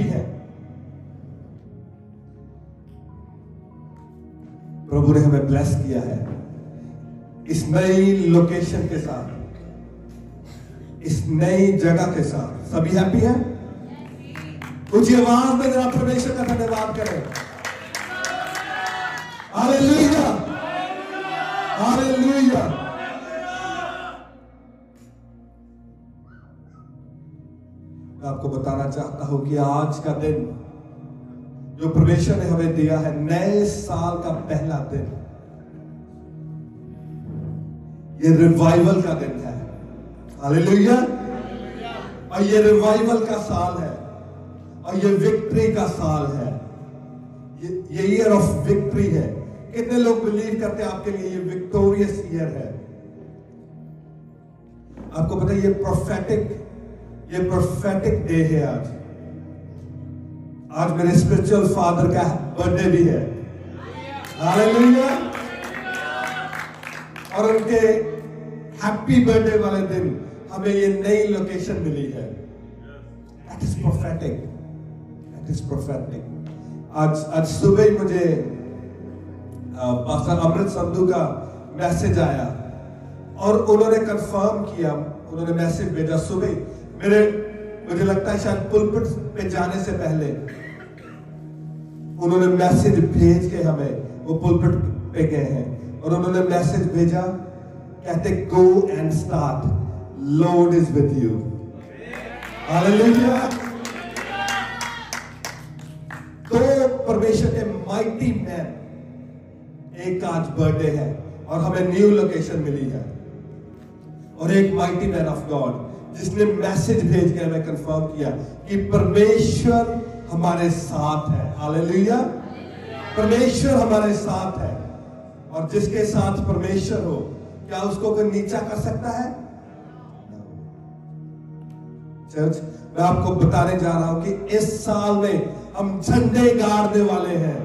हैं। प्रभु ने हमें ब्लेस किया है इस नई लोकेशन के साथ, इस नई जगह के साथ। सभी हैप्पी हैं? ऊंची आवाज में जरा परमेश्वर का धन्यवाद करें। Hallelujah, hallelujah. मैं आपको बताना चाहता हूं कि आज का दिन जो परमेश्वर ने हमें दिया है, नए साल का पहला दिन, ये रिवाइवल का दिन है। हालेलुया। और ये रिवाइवल का साल है और ये विक्ट्री का साल है। ये ईयर ऑफ विक्ट्री है। कितने लोग बिलीव करते हैं आपके लिए ये विक्टोरियस ईयर है? आपको पता है ये प्रोफेटिक डे है। आज मेरे स्पिरिचुअल फादर का बर्थडे भी है। हालेलुया। और उनके हैप्पी बर्थडे वाले दिन हमें ये नई लोकेशन मिली है। That is prophetic, that is prophetic. आज सुबह ही मुझे पास्टर अमृत संधू का मैसेज आया और उन्होंने कंफर्म किया, उन्होंने मैसेज भेजा सुबह मुझे लगता है शायद पुलपिट पे जाने से पहले उन्होंने मैसेज भेज के हमें, वो पुलपिट पे गए हैं और उन्होंने मैसेज भेजा, कहते go and start, Lord is with you. Hallelujah. तो परमेश्वर के माइटी मैन, एक आज बर्थडे है और हमें न्यू लोकेशन मिली है, और एक माइटी मैन ऑफ गॉड जिसने मैसेज भेज के हमें कंफर्म किया कि परमेश्वर हमारे साथ है। हालेलुया। परमेश्वर हमारे साथ है, और जिसके साथ परमेश्वर हो, क्या उसको कोई नीचा कर सकता है? चर्च, मैं आपको बताने जा रहा हूं कि इस साल में हम झंडे गाड़ने वाले हैं।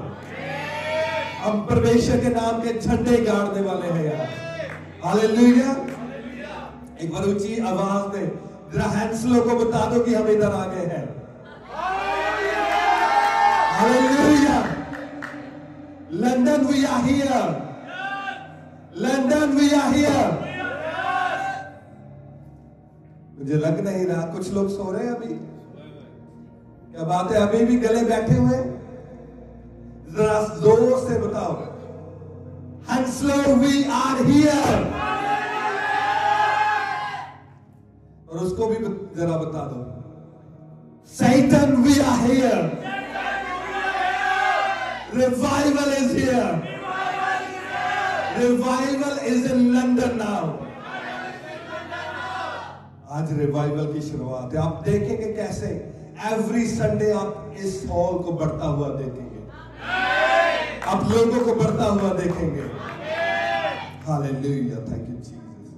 हम परमेश्वर के नाम के झंडे गाड़ने वाले हैं यार। हालेलुया। एक बार ऊंची आवाज में जरा हैंसलो को बता दो कि हम इधर आ गए हैं। Hallelujah. London we are here, London we are here. मुझे लग नहीं रहा, कुछ लोग सो रहे हैं अभी। क्या बात है? अभी भी गले बैठे हुए? जरा जोर से बताओ, हंसलो वी आर हियर। और उसको भी जरा बता दो, Satan we are here, revival is here, revival is in London now. आज रिवाइवल की शुरुआत है। आप देखेंगे कैसे एवरी संडे आप इस हॉल को बढ़ता हुआ देखेंगे, आप लोगों को बढ़ता हुआ देखेंगे। Hallelujah. Thank you Jesus.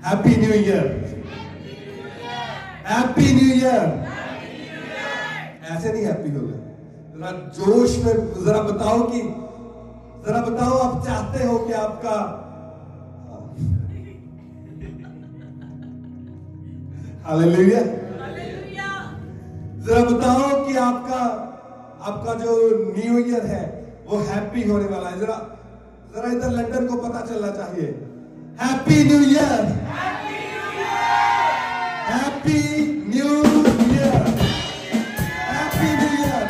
Happy new year, happy new year. ऐसे नहीं हैप्पी हो गए, जरा जोश में जरा बताओ कि, जरा बताओ आप चाहते हो कि आपका, हालेलुया, जरा बताओ कि आपका जो न्यू ईयर है वो हैप्पी होने वाला है। जरा इधर लंदन को पता चलना चाहिए। Happy new year, happy new year, happy new year.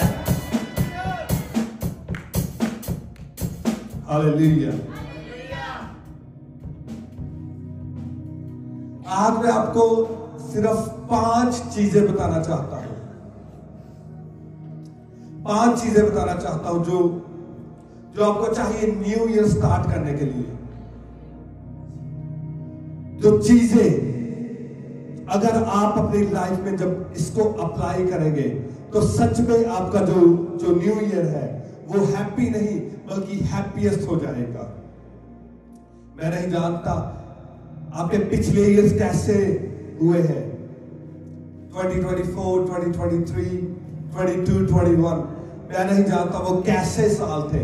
Hallelujah. आज मैं आपको सिर्फ 5 चीजें बताना चाहता हूं, 5 चीजें बताना चाहता हूं जो आपको चाहिए न्यू ईयर स्टार्ट करने के लिए। जो चीजें अगर आप अपनी लाइफ में जब इसको अप्लाई करेंगे तो सच में आपका जो न्यू ईयर है वो हैप्पी नहीं बल्कि हैप्पीएस्ट हो जाएगा। मैं नहीं जानता आपके पिछले ईयर्स कैसे हुए हैं, 2024, 2023, 22, 21, मैं नहीं जानता वो कैसे साल थे,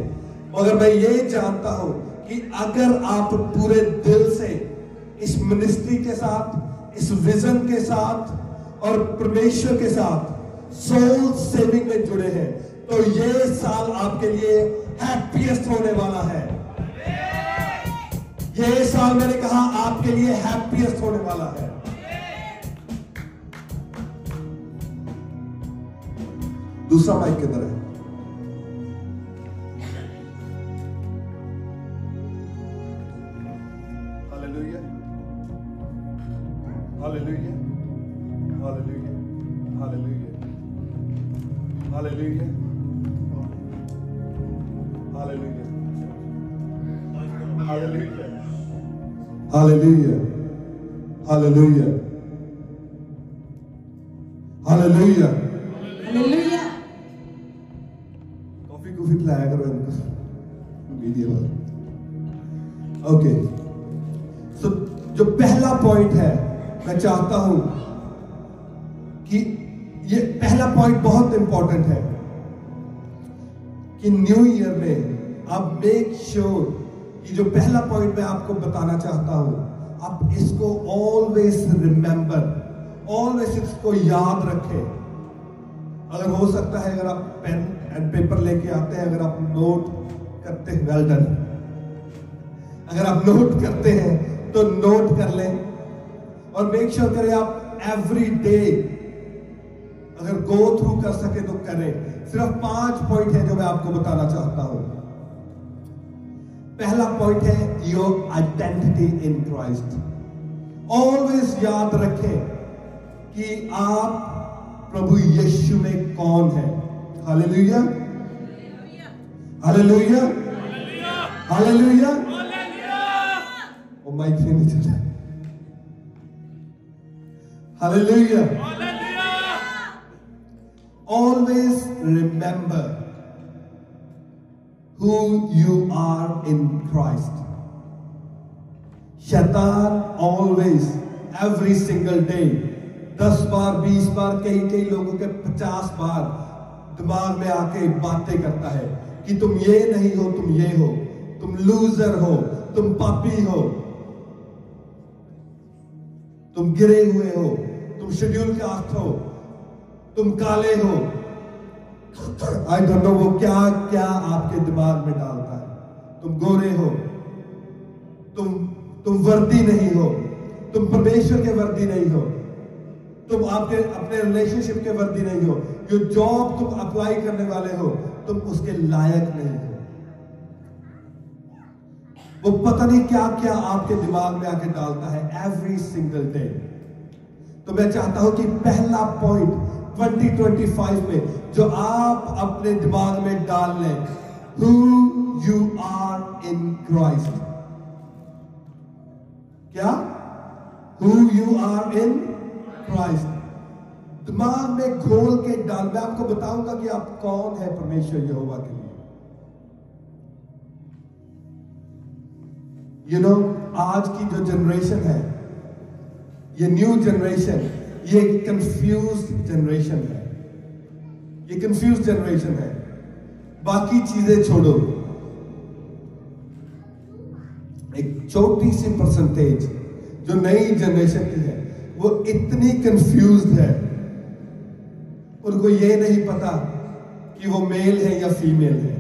मगर मैं ये जानता हूं कि अगर आप पूरे दिल से इस मिनिस्ट्री के साथ, इस विजन के साथ और परमेश्वर के साथ सोल सेविंग में जुड़े हैं, तो ये साल आपके लिए हैप्पीएस्ट होने वाला है। ये साल मैंने कहा आपके लिए हैप्पीएस्ट होने वाला है। दूसरा माइक किधर है? Hallelujah, hallelujah, hallelujah, hallelujah, hallelujah, hallelujah, hallelujah, hallelujah, hallelujah, hallelujah, hallelujah. Coffee coffee पिलाया करो इनको वीडियो वाला। ओके, सो जो पहला पॉइंट है, मैं चाहता हूं कि ये पहला पॉइंट बहुत इंपॉर्टेंट है कि न्यू ईयर में आप मेक श्योर कि जो पहला पॉइंट मैं आपको बताना चाहता हूं, आप इसको ऑलवेज रिमेंबर, ऑलवेज इसको याद रखें। अगर हो सकता है, अगर आप पेन एंड पेपर लेके आते हैं, अगर आप नोट करते हैं, वेल डन। अगर आप नोट करते हैं तो नोट कर लें और मेक श्योर करें आप एवरी डे अगर गो थ्रू कर सके तो करें। सिर्फ 5 पॉइंट है जो मैं आपको बताना चाहता हूं। पहला पॉइंट है your identity in Christ. Always याद रखें कि आप प्रभु यीशु में कौन है। Hallelujah, hallelujah, hallelujah. वो माइक से नहीं चला। Hallelujah. Always remember who you are in Christ. शैतान always, every single day, 10 बार, 20 बार, कई लोगों के 50 बार दिमाग में आके बातें करता है कि तुम ये नहीं हो, तुम ये हो, तुम लूजर हो, तुम पापी हो, तुम गिरे हुए हो, तुम शेड्यूल कास्ट हो, तुम काले हो। आई डोंट नो वो क्या क्या आपके दिमाग में डालता है। तुम गोरे हो, तुम वर्दी नहीं हो, तुम परमेश्वर के वर्दी नहीं हो, तुम आपके अपने रिलेशनशिप के वर्दी नहीं हो, जो जॉब तुम अप्लाई करने वाले हो तुम उसके लायक नहीं हो। वो पता नहीं क्या क्या आपके दिमाग में आके डालता है एवरी सिंगल डे। तो मैं चाहता हूं कि पहला पॉइंट 2025 में जो आप अपने दिमाग में डाल लें, who you are in Christ। क्या? who you are in Christ। दिमाग में खोल के डाल। मैं आपको बताऊंगा कि आप कौन है परमेश्वर यहोवा के लिए। यू नो, आज की जो जनरेशन है, ये न्यू जनरेशन, ये कंफ्यूज्ड जनरेशन है। ये कंफ्यूज्ड जनरेशन है। बाकी चीजें छोड़ो, एक छोटी सी परसेंटेज जो नई जनरेशन की है वो इतनी कंफ्यूज्ड है, उनको ये नहीं पता कि वो मेल है या फीमेल है।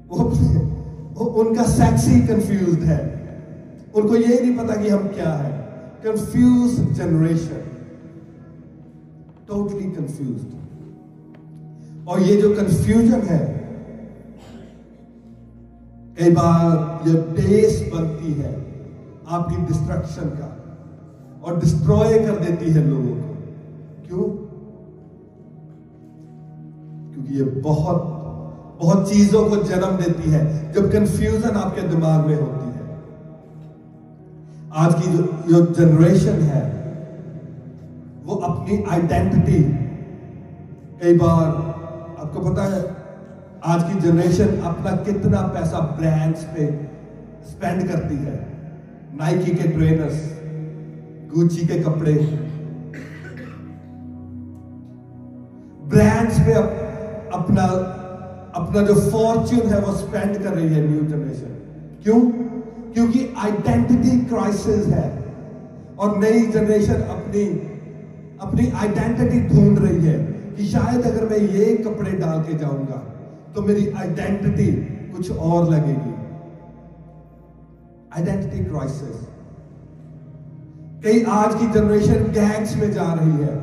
वो उनका सेक्स ही कंफ्यूज्ड है। उनको ये नहीं पता कि हम क्या है। Confused generation, totally confused. और ये जो कंफ्यूजन है, कई बार ये बेस बनती है आपकी डिस्ट्रक्शन का और डिस्ट्रॉय कर देती है लोगों को। क्यों? क्योंकि ये बहुत बहुत चीजों को जन्म देती है जब कंफ्यूजन आपके दिमाग में होती है। आज की जो जनरेशन है वो अपनी आइडेंटिटी, कई बार आपको पता है आज की जनरेशन अपना कितना पैसा ब्रांड्स पे स्पेंड करती है। नाइकी के ट्रेनर्स, गुची के कपड़े, ब्रांड्स पे अपना जो फॉर्च्यून है वो स्पेंड कर रही है न्यू जनरेशन। क्यों? क्योंकि आइडेंटिटी क्राइसिस है और नई जनरेशन अपनी आइडेंटिटी ढूंढ रही है कि शायद अगर मैं ये कपड़े डाल के जाऊंगा तो मेरी आइडेंटिटी कुछ और लगेगी। Identity crisis. कई आज की जनरेशन गैंग्स में जा रही है,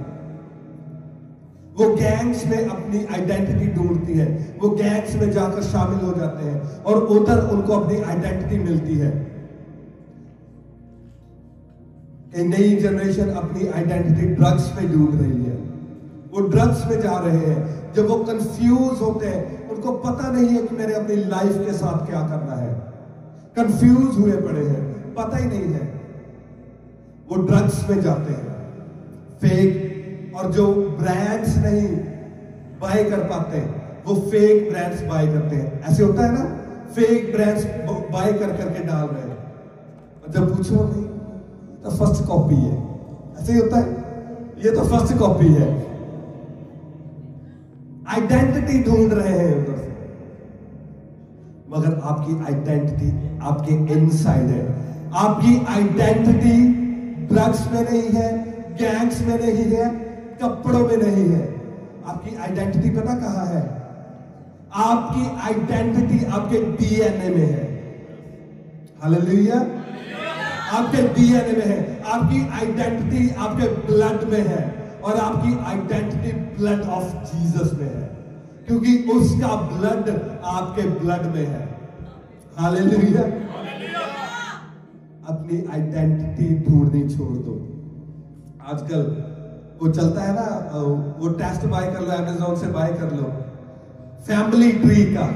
वो गैंग्स में अपनी आइडेंटिटी ढूंढती है, वो गैंग्स में जाकर शामिल हो जाते हैं और उधर उनको अपनी आइडेंटिटी मिलती है। एक नई जनरेशन अपनी आइडेंटिटी ड्रग्स में ढूंढ रही है, वो ड्रग्स में जा रहे हैं। जब वो कंफ्यूज होते हैं, उनको पता नहीं है कि मैंने अपनी लाइफ के साथ क्या करना है, कंफ्यूज हुए पड़े हैं, पता ही नहीं है, वो ड्रग्स में जाते हैं। फेक, और जो ब्रांड्स नहीं बाय कर पाते वो फेक ब्रांड्स बाय करते हैं। ऐसे होता है ना, फेक ब्रांड्स बाय कर करके डाल रहे हैं, और जब पूछो नहीं तो फर्स्ट कॉपी है। ऐसे ही होता है, ये तो फर्स्ट कॉपी है। आइडेंटिटी ढूंढ रहे हैं उधर से, मगर आपकी आइडेंटिटी आपके इनसाइड है। आपकी आइडेंटिटी ड्रग्स में नहीं है, गैंग्स में नहीं है, कपड़ों में नहीं है। आपकी आइडेंटिटी पता कहां है? आपकी आइडेंटिटी आपके डीएनए में है। हालेलुया। आपके डीएनए में है। आपकी आइडेंटिटी आपके ब्लड में है, और आपकी आइडेंटिटी ब्लड ऑफ जीसस में है, क्योंकि उसका ब्लड आपके ब्लड में है। हालेलुया। अपनी आइडेंटिटी ढूंढनी छोड़ दो। आजकल वो चलता है ना, वो टेस्ट बाय कर लो, अमेज़न से बाय कर लो, फैमिली ट्री का,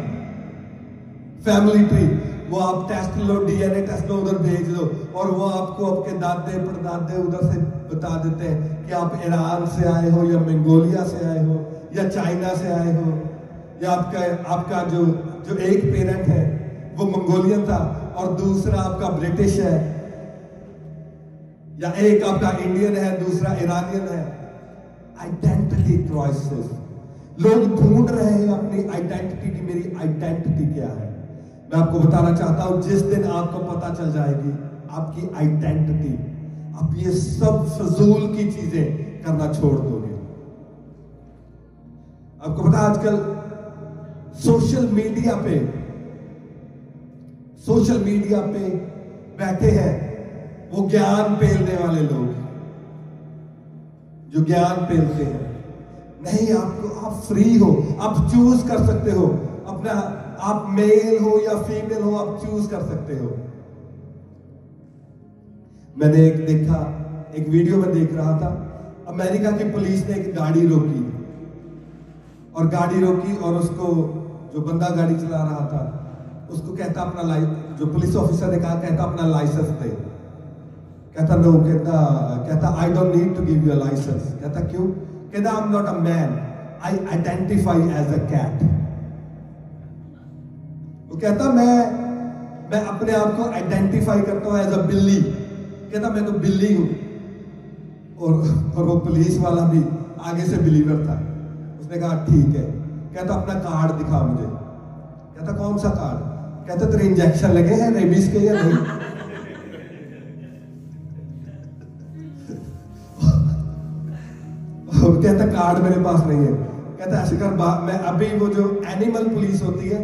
फैमिली ट्री। वो आप टेस्ट लो, डीएनए टेस्ट लो, उधर भेज दो, और वो आपको आपके दादे परदादे उधर से बता देते हैं कि आप ईरान से आए हो, या मंगोलिया से आए हो, या चाइना से आए हो, या आपका जो एक पेरेंट है वो मंगोलियन था और दूसरा आपका ब्रिटिश है, या एक आपका इंडियन है, दूसरा ईरानियन है। Identity crisis. लोग ढूंढ रहे हैं अपनी आइडेंटिटी की, मेरी आइडेंटिटी क्या है। मैं आपको बताना चाहता हूं, जिस दिन आपको पता चल जाएगी आपकी आइडेंटिटी, आप ये सब फजूल की चीजें करना छोड़ दोगे। आपको पता आजकल सोशल मीडिया पे बैठे हैं वो ज्ञान पेलने वाले लोग, जो ज्ञान पेलते हैं। नहीं, आप फ्री हो, आप चूज कर सकते हो अपना, आप मेल हो या फीमेल हो, आप चूज कर सकते हो। मैंने एक वीडियो में देख रहा था, अमेरिका की पुलिस ने एक गाड़ी रोकी, और उसको जो बंदा गाड़ी चला रहा था उसको कहता अपना जो पुलिस ऑफिसर ने कहा, कहता अपना लाइसेंस दे। कहता नो, कहता I don't need to give you a license. कहता क्यों? कहता I am not a man, I identify as a cat. वो कहता मैं अपने आप को आइडेंटिफाई करता हूं एज अ बिल्ली। कहता मैं तो बिल्ली हूं। और वो पुलिस वाला भी आगे से बिलीवर था, उसने कहा ठीक है। कहता अपना कार्ड दिखा मुझे। कहता कौन सा कार्ड? कहता तेरे इंजेक्शन लगे हैं रेबीज के या नहीं? कहता कार्ड मेरे पास नहीं है। कहता ऐसे कर, मैं अभी वो जो एनिमल पुलिस होती है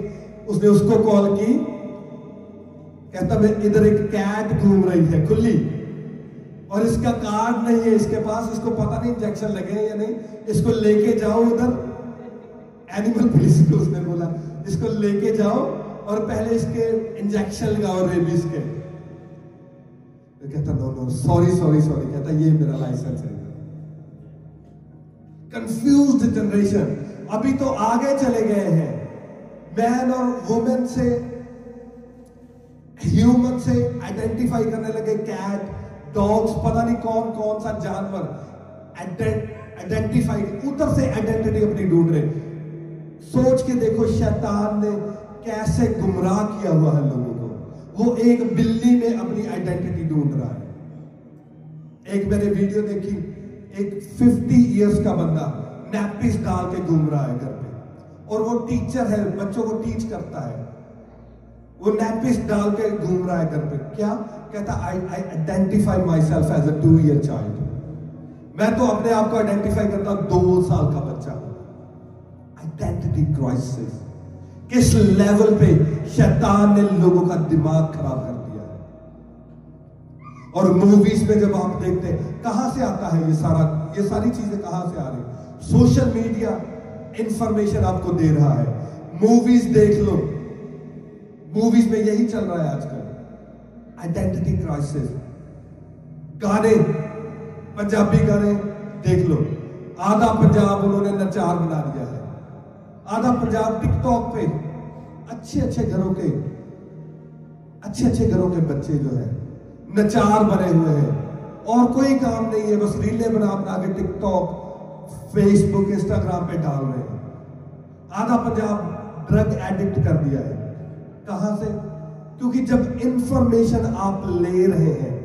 उसने उसको कॉल की। कहता मैं इधर एक कैट घूम रही है खुली, और इसका कार्ड नहीं है इसके पास, इसको पता नहीं इंजेक्शन लगे हैं या नहीं, इसको लेके जाओ उधर। एनिमल पुलिस को उसने बोला इसको लेके जाओ और पहले इसके इंजेक्शन लगाओ रेबीज के। तो कहता नो सॉरी। कहता ये मेरा लाइसेंस है। कंफ्यूज्ड जनरेशन अभी तो आगे चले गए हैं, मैन और वुमेन से ह्यूमन से आइडेंटिफाई करने लगे, कैट डॉग्स, पता नहीं कौन कौन सा जानवर आइडेंटिफाइड, उधर से आइडेंटिटी अपनी ढूंढ रहे। सोच के देखो शैतान ने कैसे गुमराह किया हुआ है लोगों को। वो एक बिल्ली में अपनी आइडेंटिटी ढूंढ रहा है। एक मैंने वीडियो देखी, एक 50 इयर्स का बंदा नैपिस डाल के घूम रहा है घर पे, और वो टीचर है, बच्चों को टीच करता है। वो नैपिस डाल के घूम रहा है घर पे। क्या कहता? I identify myself as a 2 year child. मैं तो अपने आप को आइडेंटिफाई करता हूं 2 साल का बच्चा हूं। आइडेंटिटी क्राइसिस, किस लेवल पे शैतान ने लोगों का दिमाग खराब कर दिया है। और मूवीज में जब आप देखते हैं, कहां से आता है ये सारी चीजें कहां से आ रही? सोशल मीडिया इंफॉर्मेशन आपको दे रहा है। मूवीज देख लो, मूवीज में यही चल रहा है आजकल, आइडेंटिटी क्राइसिस। गाने, पंजाबी गाने देख लो, आधा पंजाब उन्होंने नचार बना दिया है। आधा पंजाब टिकटॉक पे अच्छे अच्छे घरों के बच्चे जो है नचार बने हुए हैं, और कोई काम नहीं है, बस रीलें बना बना के टिकटॉक, फेसबुक, इंस्टाग्राम पे डाल रहे हैं। आधा पंजाब ड्रग एडिक्ट कर दिया है। कहां से? क्योंकि जब इंफॉर्मेशन आप ले रहे हैं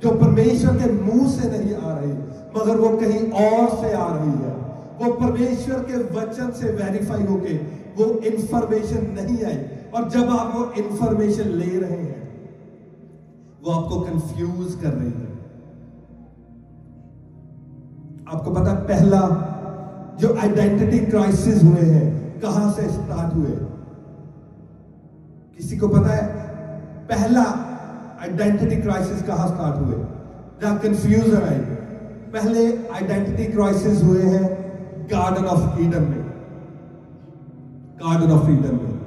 जो परमेश्वर के मुंह से नहीं आ रही, मगर वो कहीं और से आ रही है, वो परमेश्वर के वचन से वेरीफाई होके वो इंफॉर्मेशन नहीं आई, और जब आप वो इंफॉर्मेशन ले रहे हैं वो आपको कंफ्यूज कर रही है। आपको पता, पहला जो आइडेंटिटी क्राइसिस हुए हैं कहां से स्टार्ट हुए? किसी को पता है पहला आइडेंटिटी क्राइसिस कहां स्टार्ट हुए, जहां कंफ्यूजन आई? पहले आइडेंटिटी क्राइसिस हुए हैं गार्डन ऑफ ईडन में। गार्डन ऑफ ईडन में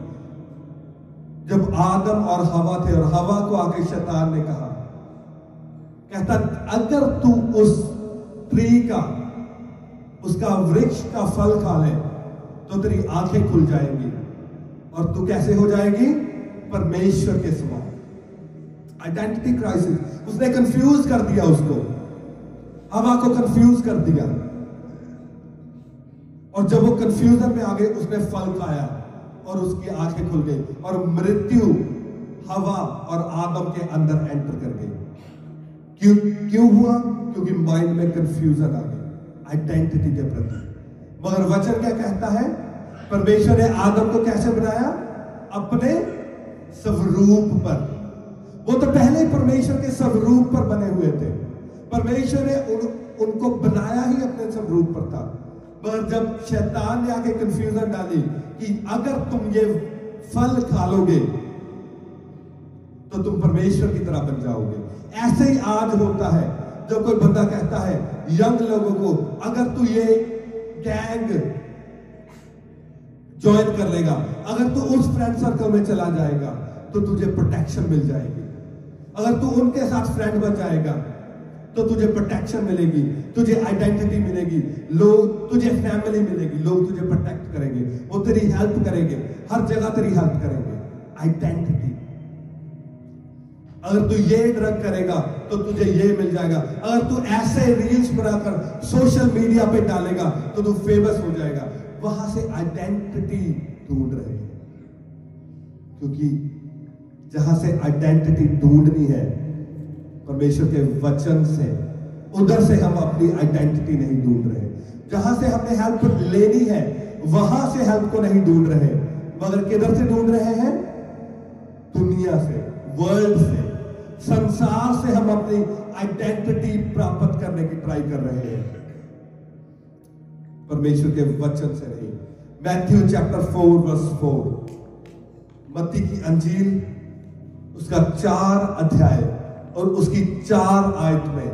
जब आदम और हवा थे, और हवा को आके शैतान ने कहा, कहता अगर तू उस ट्री का, उसका वृक्ष का फल खा ले तो तेरी आंखें खुल जाएंगी और तू कैसे हो जाएगी? परमेश्वर के समान। आइडेंटिटी क्राइसिस, उसने कंफ्यूज कर दिया, उसको, हवा को कंफ्यूज कर दिया, और जब वो कंफ्यूजन में आ गए उसने फल खाया और उसकी आंखें खुल गई, और मृत्यु हवा और आदम के अंदर एंटर कर गई। क्यों हुआ? क्योंकि माइंड में कंफ्यूजन आ गई आइडेंटिटी के प्रति। मगर वचन क्या कहता है? परमेश्वर ने आदम को कैसे बनाया? अपने स्वरूप पर। वो तो पहले ही परमेश्वर के स्वरूप पर बने हुए थे। परमेश्वर ने उनको बनाया ही अपने स्वरूप पर था। पर जब शैतान ने आके कंफ्यूजन डाली कि अगर तुम ये फल खा लोगे तो तुम परमेश्वर की तरह बन जाओगे। ऐसे ही आज होता है, जब कोई बंदा कहता है यंग लोगों को, अगर तू ये गैंग ज्वाइन कर लेगा, अगर तू उस फ्रेंड सर्कल में चला जाएगा तो तुझे प्रोटेक्शन मिल जाएगी, अगर तू उनके साथ फ्रेंड बन जाएगा तो तुझे प्रोटेक्शन मिलेगी, तुझे आइडेंटिटी मिलेगी, लोग तुझे फैमिली मिलेगी, लोग तुझे प्रोटेक्ट करेंगे, वो तेरी हेल्प करेंगे, हर जगह तेरी हेल्प करेंगे। आइडेंटिटी। अगर तू ये ड्रग करेगा तो तुझे ये मिल जाएगा, अगर तू ऐसे रील्स बनाकर सोशल मीडिया पे डालेगा तो तू फेमस हो जाएगा। वहां से आइडेंटिटी ढूंढ रहे हैं, क्योंकि जहां से आइडेंटिटी ढूंढनी है परमेश्वर के वचन से, उधर से हम अपनी आइडेंटिटी नहीं ढूंढ रहे। जहां से हमने हेल्प लेनी है वहां से हेल्प को नहीं ढूंढ रहे, मगर किधर से ढूंढ रहे हैं? दुनिया से, वर्ल्ड से, संसार से हम अपनी आइडेंटिटी प्राप्त करने की ट्राई कर रहे हैं, परमेश्वर के वचन से नहीं। मैथ्यू चैप्टर 4 वर्स 4, मत्ती की अंजील उसका 4 अध्याय और उसकी 4 आयत में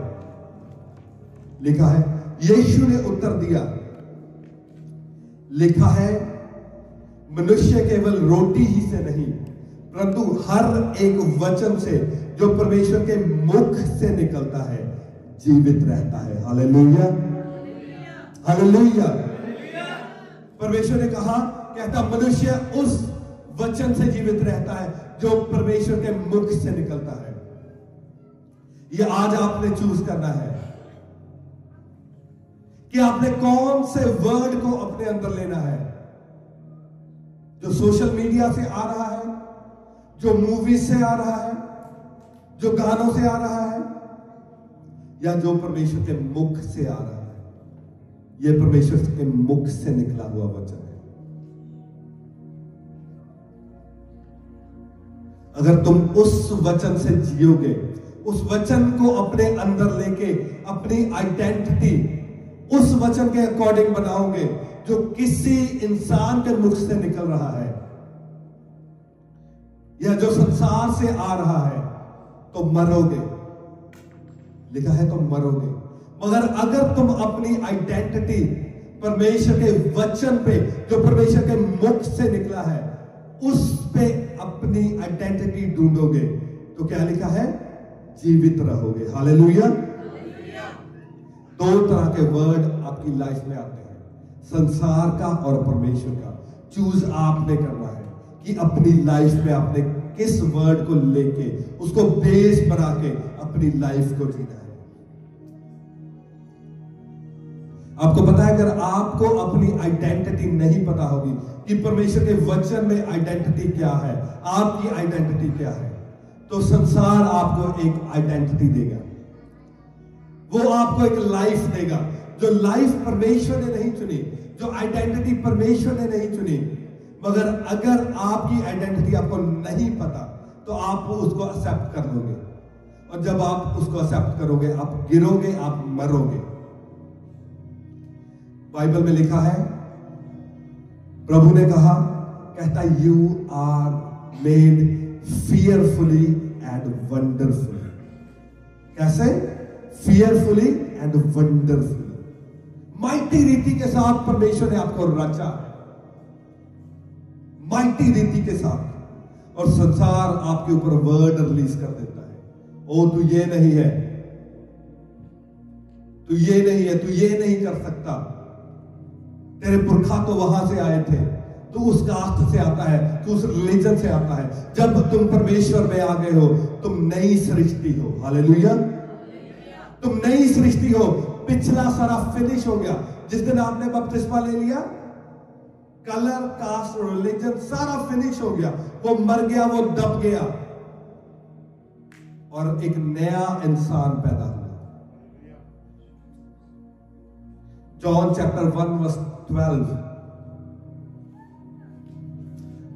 लिखा है, यीशु ने उत्तर दिया, लिखा है मनुष्य केवल रोटी ही से नहीं परंतु हर एक वचन से जो परमेश्वर के मुख से निकलता है जीवित रहता है। Hallelujah, hallelujah. परमेश्वर ने कहा, कहता मनुष्य उस वचन से जीवित रहता है जो परमेश्वर के मुख से निकलता है। यह आज आपने चूज करना है कि आपने कौन से वर्ड को अपने अंदर लेना है, जो सोशल मीडिया से आ रहा है, जो मूवीज से आ रहा है, जो गानों से आ रहा है, या जो परमेश्वर के मुख से आ रहा है। यह परमेश्वर के मुख से निकला हुआ वचन है। अगर तुम उस वचन से जियोगे उस वचन को अपने अंदर लेके अपनी आइडेंटिटी उस वचन के अकॉर्डिंग बनाओगे जो किसी इंसान के मुख से निकल रहा है या जो संसार से आ रहा है, तो मरोगे। लिखा है तुम मरोगे। मगर अगर तुम अपनी आइडेंटिटी परमेश्वर के वचन पे, जो परमेश्वर के मुख से निकला है, उस पे अपनी आइडेंटिटी ढूंढोगे, तो क्या लिखा है? जीवित रहोगे। हालेलुया। दो तरह के वर्ड आपकी लाइफ में आते हैं, संसार का और परमेश्वर का। चूज आपने करना है कि अपनी लाइफ में आपने किस वर्ड को लेके उसको बेस बना के अपनी लाइफ को जीना है। आपको पता है, अगर आपको अपनी आइडेंटिटी नहीं पता होगी कि परमेश्वर के वचन में आइडेंटिटी क्या है, आपकी आइडेंटिटी क्या है, तो संसार आपको एक आइडेंटिटी देगा, वो आपको एक लाइफ देगा, जो लाइफ परमेश्वर ने नहीं चुनी, जो आइडेंटिटी परमेश्वर ने नहीं चुनी। मगर अगर आपकी आइडेंटिटी आपको नहीं पता, तो आप उसको एक्सेप्ट कर लोगे, और जब आप उसको एक्सेप्ट करोगे, आप गिरोगे, आप मरोगे। बाइबल में लिखा है, प्रभु ने कहा, कहता, you are made fearfully and wonderfully। कैसे? fearfully and wonderfully। माइटी रीति के साथ परमेश्वर ने आपको रचा, माइटी रीति के साथ। और संसार आपके ऊपर वर्ड रिलीज कर देता है, ओ तू ये नहीं है, तू ये नहीं है, तू ये नहीं कर सकता, तेरे पुरखा तो वहां से आए थे, तू उस कास्ट से आता है, तू उस रिलीजन से आता है। जब तुम परमेश्वर में आ गए हो, तुम नई सृष्टि हो। हालेलुया। तुम नई सृष्टि हो। पिछला सारा फिनिश हो गया। जिस दिन आपने बपतिस्मा ले लिया, कलर, कास्ट, रिलीजन सारा फिनिश हो गया, वो मर गया, वो दब गया, और एक नया इंसान पैदा हुआ। John chapter 1 verse 12।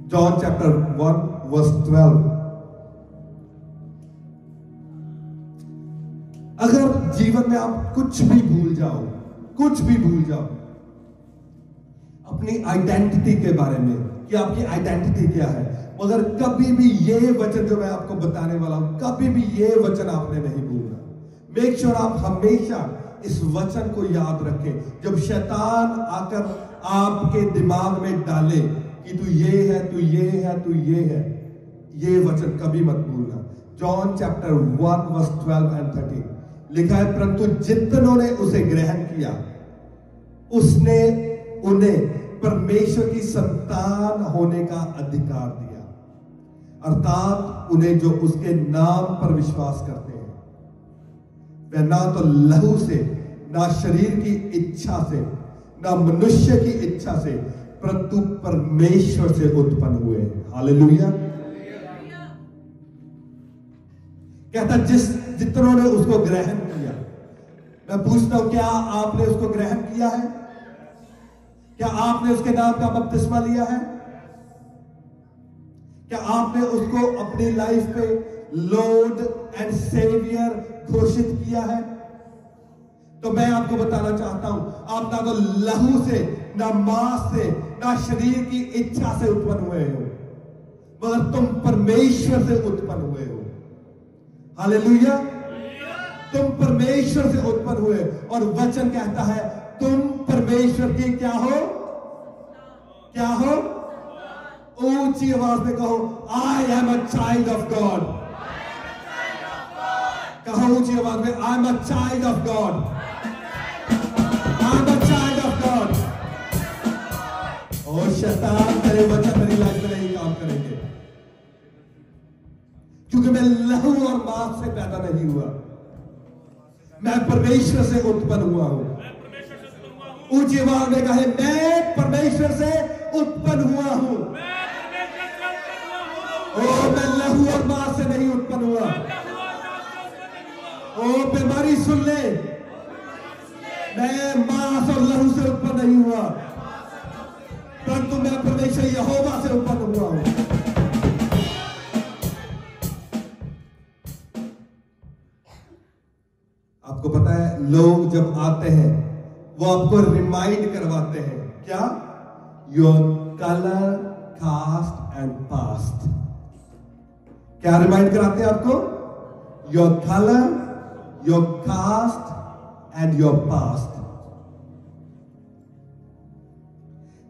John chapter 1 verse 12। अगर जीवन में आप कुछ भी भूल जाओ, कुछ भी भूल जाओ अपनी आइडेंटिटी के बारे में कि आपकी आइडेंटिटी क्या है, मगर कभी भी ये वचन जो मैं आपको बताने वाला हूं, कभी भी ये वचन आपने नहीं भूलना। मेक श्योर आप हमेशा इस वचन को याद रखें। जब शैतान आकर आपके दिमाग में डाले कि तू ये है, तू ये है, तू ये है, ये वचन कभी मत भूलना। जॉन चैप्टर 1 वर्स 12 एंड 13 लिखा है, परंतु जितनों ने उसे ग्रहण किया, उसने उन्हें परमेश्वर की संतान होने का अधिकार दिया, अर्थात उन्हें जो उसके नाम पर विश्वास करते हैं, वे ना तो लहू से, ना शरीर की इच्छा से, ना मनुष्य की इच्छा से, परंतु परमेश्वर से उत्पन्न हुए। हालेलुया। कहता, जितनों ने उसको ग्रहण किया। मैं पूछता हूं, क्या आपने उसको ग्रहण किया है? क्या आपने उसके नाम का बपतिस्मा लिया है? क्या आपने उसको अपनी लाइफ पे लॉर्ड एंड सेवियर घोषित किया है? तो मैं आपको बताना चाहता हूं, आप ना तो लहू से, ना मांस से, ना शरीर की इच्छा से उत्पन्न हुए हो, मगर तुम परमेश्वर से उत्पन्न हुए हो। हालेलुया। तुम परमेश्वर से उत्पन्न हुए, और वचन कहता है तुम परमेश्वर की क्या हो? क्या हो? ऊंची आवाज में कहो, I am a child of God. कहो ऊंची आवाज में, I am a child of God. I am a child of God. और शैतान तेरे वचन मेरी लाइफ में नहीं काम करेंगे, क्योंकि मैं लहू और मांस से पैदा नहीं हुआ, मैं परमेश्वर से उत्पन्न हुआ हूं। ऊंची आवाज में कहे, मैं परमेश्वर से उत्पन्न हुआ हूं। ओ, मैं लहू और मांस से नहीं उत्पन्न हुआ। ओ बीमारी सुन ले, मैं मांस और लहू से उत्पन्न नहीं हुआ, परंतु मैं परमेश्वर यहोवा से उत्पन्न हुआ हूं। लोग जब आते हैं वो आपको रिमाइंड करवाते हैं क्या? Your colour, caste and past. क्या रिमाइंड कराते हैं आपको? Your colour, your caste and your past.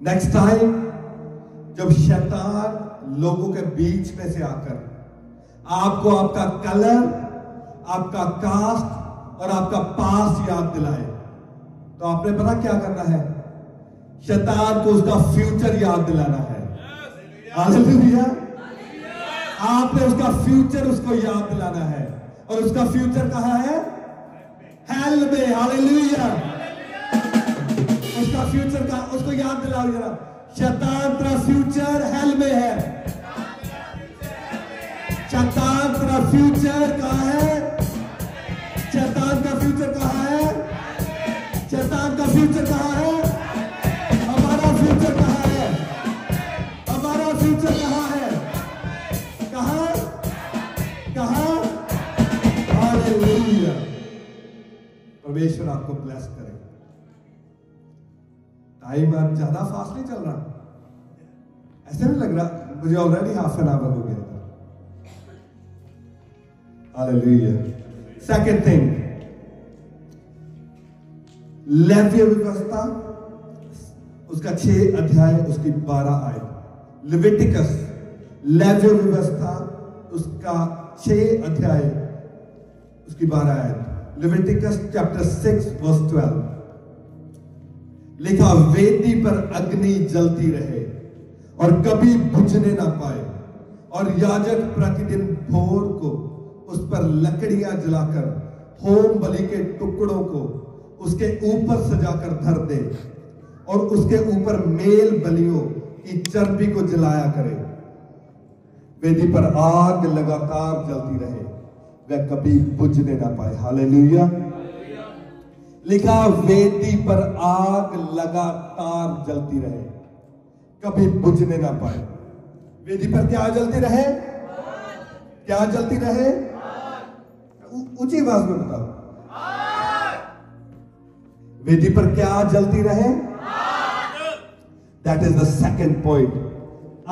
Next time जब शैतान लोगों के बीच में से आकर आपको आपका कलर, आपका कास्ट और आपका पास्ट याद दिलाए, तो आपने पता क्या करना है? शैतान को उसका फ्यूचर याद दिलाना है। हालेलुया। आपने उसका फ्यूचर उसको याद दिलाना है, और उसका फ्यूचर कहां है? हेल में। हालेलुया। उसका फ्यूचर का उसको याद दिलाओ जरा। शैतान तेरा फ्यूचर हेल में है। शैतान तेरा फ्यूचर कहां है? शैतान का फ्यूचर कहां है? शैतान का फ्यूचर कहां है? हमारा फ्यूचर कहां है? हमारा फ्यूचर कहां है? कहां? कहां? हालेलुया। परमेश्वर आपको ब्लेस करे। टाइम आज ज्यादा फास्ट नहीं चल रहा, ऐसे नहीं लग रहा? मुझे ऑलरेडी हाफ एन आवर हो गया था। हालेलुया। सेकंड थिंग, लेवीय व्यवस्था, उसका 6 अध्याय, उसकी 12 आयत। लिविटिकस, लेवीय व्यवस्था, उसका 6 अध्याय, उसकी 12 आयत। लिविटिकस चैप्टर 6 वर्स 12 लिखा, वेदी पर अग्नि जलती रहे और कभी बुझने ना पाए, और याजक प्रतिदिन भोर को उस पर लकड़ियां जलाकर होम बलि के टुकड़ों को उसके ऊपर सजाकर धर दे, और उसके ऊपर मेल बलियों की चर्बी को जलाया करे। वेदी पर आग लगातार जलती रहे, वह कभी बुझने ना पाए। हालेलुया। लिखा, वेदी पर आग लगातार जलती रहे, कभी बुझने ना पाए। वेदी पर क्या जलती रहे? क्या जलती रहे? ऊंची आवाज में बताओ। वेदी पर क्या जलती रहे? That is the second point.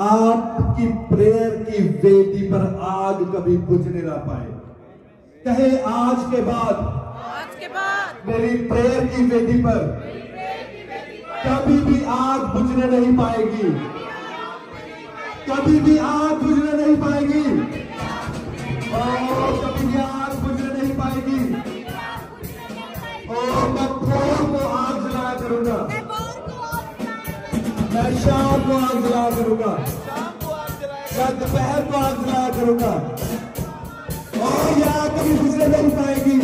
आपकी प्रेयर की वेदी पर आग कभी बुझने ना पाए। कहे, आज के बाद मेरी प्रेयर की वेदी पर कभी भी आग बुझने नहीं पाएगी। कभी भी आग बुझने नहीं पाएगी। और कभी भी आग बुझने नहीं पाएगी। और मैं भोर को आग जलाया करूंगा, मैं शाम को आग जलाया करूंगा, मैं दोपहर को आग जलाया करूंगा, और यह आग कभी बुझने नहीं पाएगी।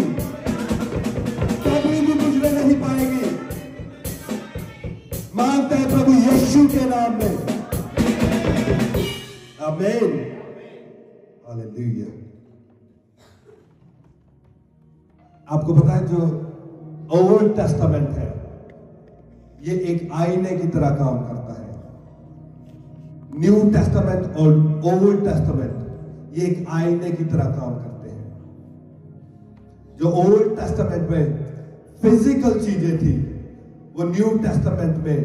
कभी भी बुझने नहीं पाएगी। मांगते हैं प्रभु यीशु के नाम में, आमीन। हालेलुया। आपको पता है जो ओल्ड टेस्टामेंट है, ये एक आईने की तरह काम करता है। न्यू टेस्टामेंट और ओल्ड टेस्टामेंट ये एक आईने की तरह काम करते हैं। जो ओल्ड टेस्टामेंट में फिजिकल चीजें थी, वो न्यू टेस्टामेंट में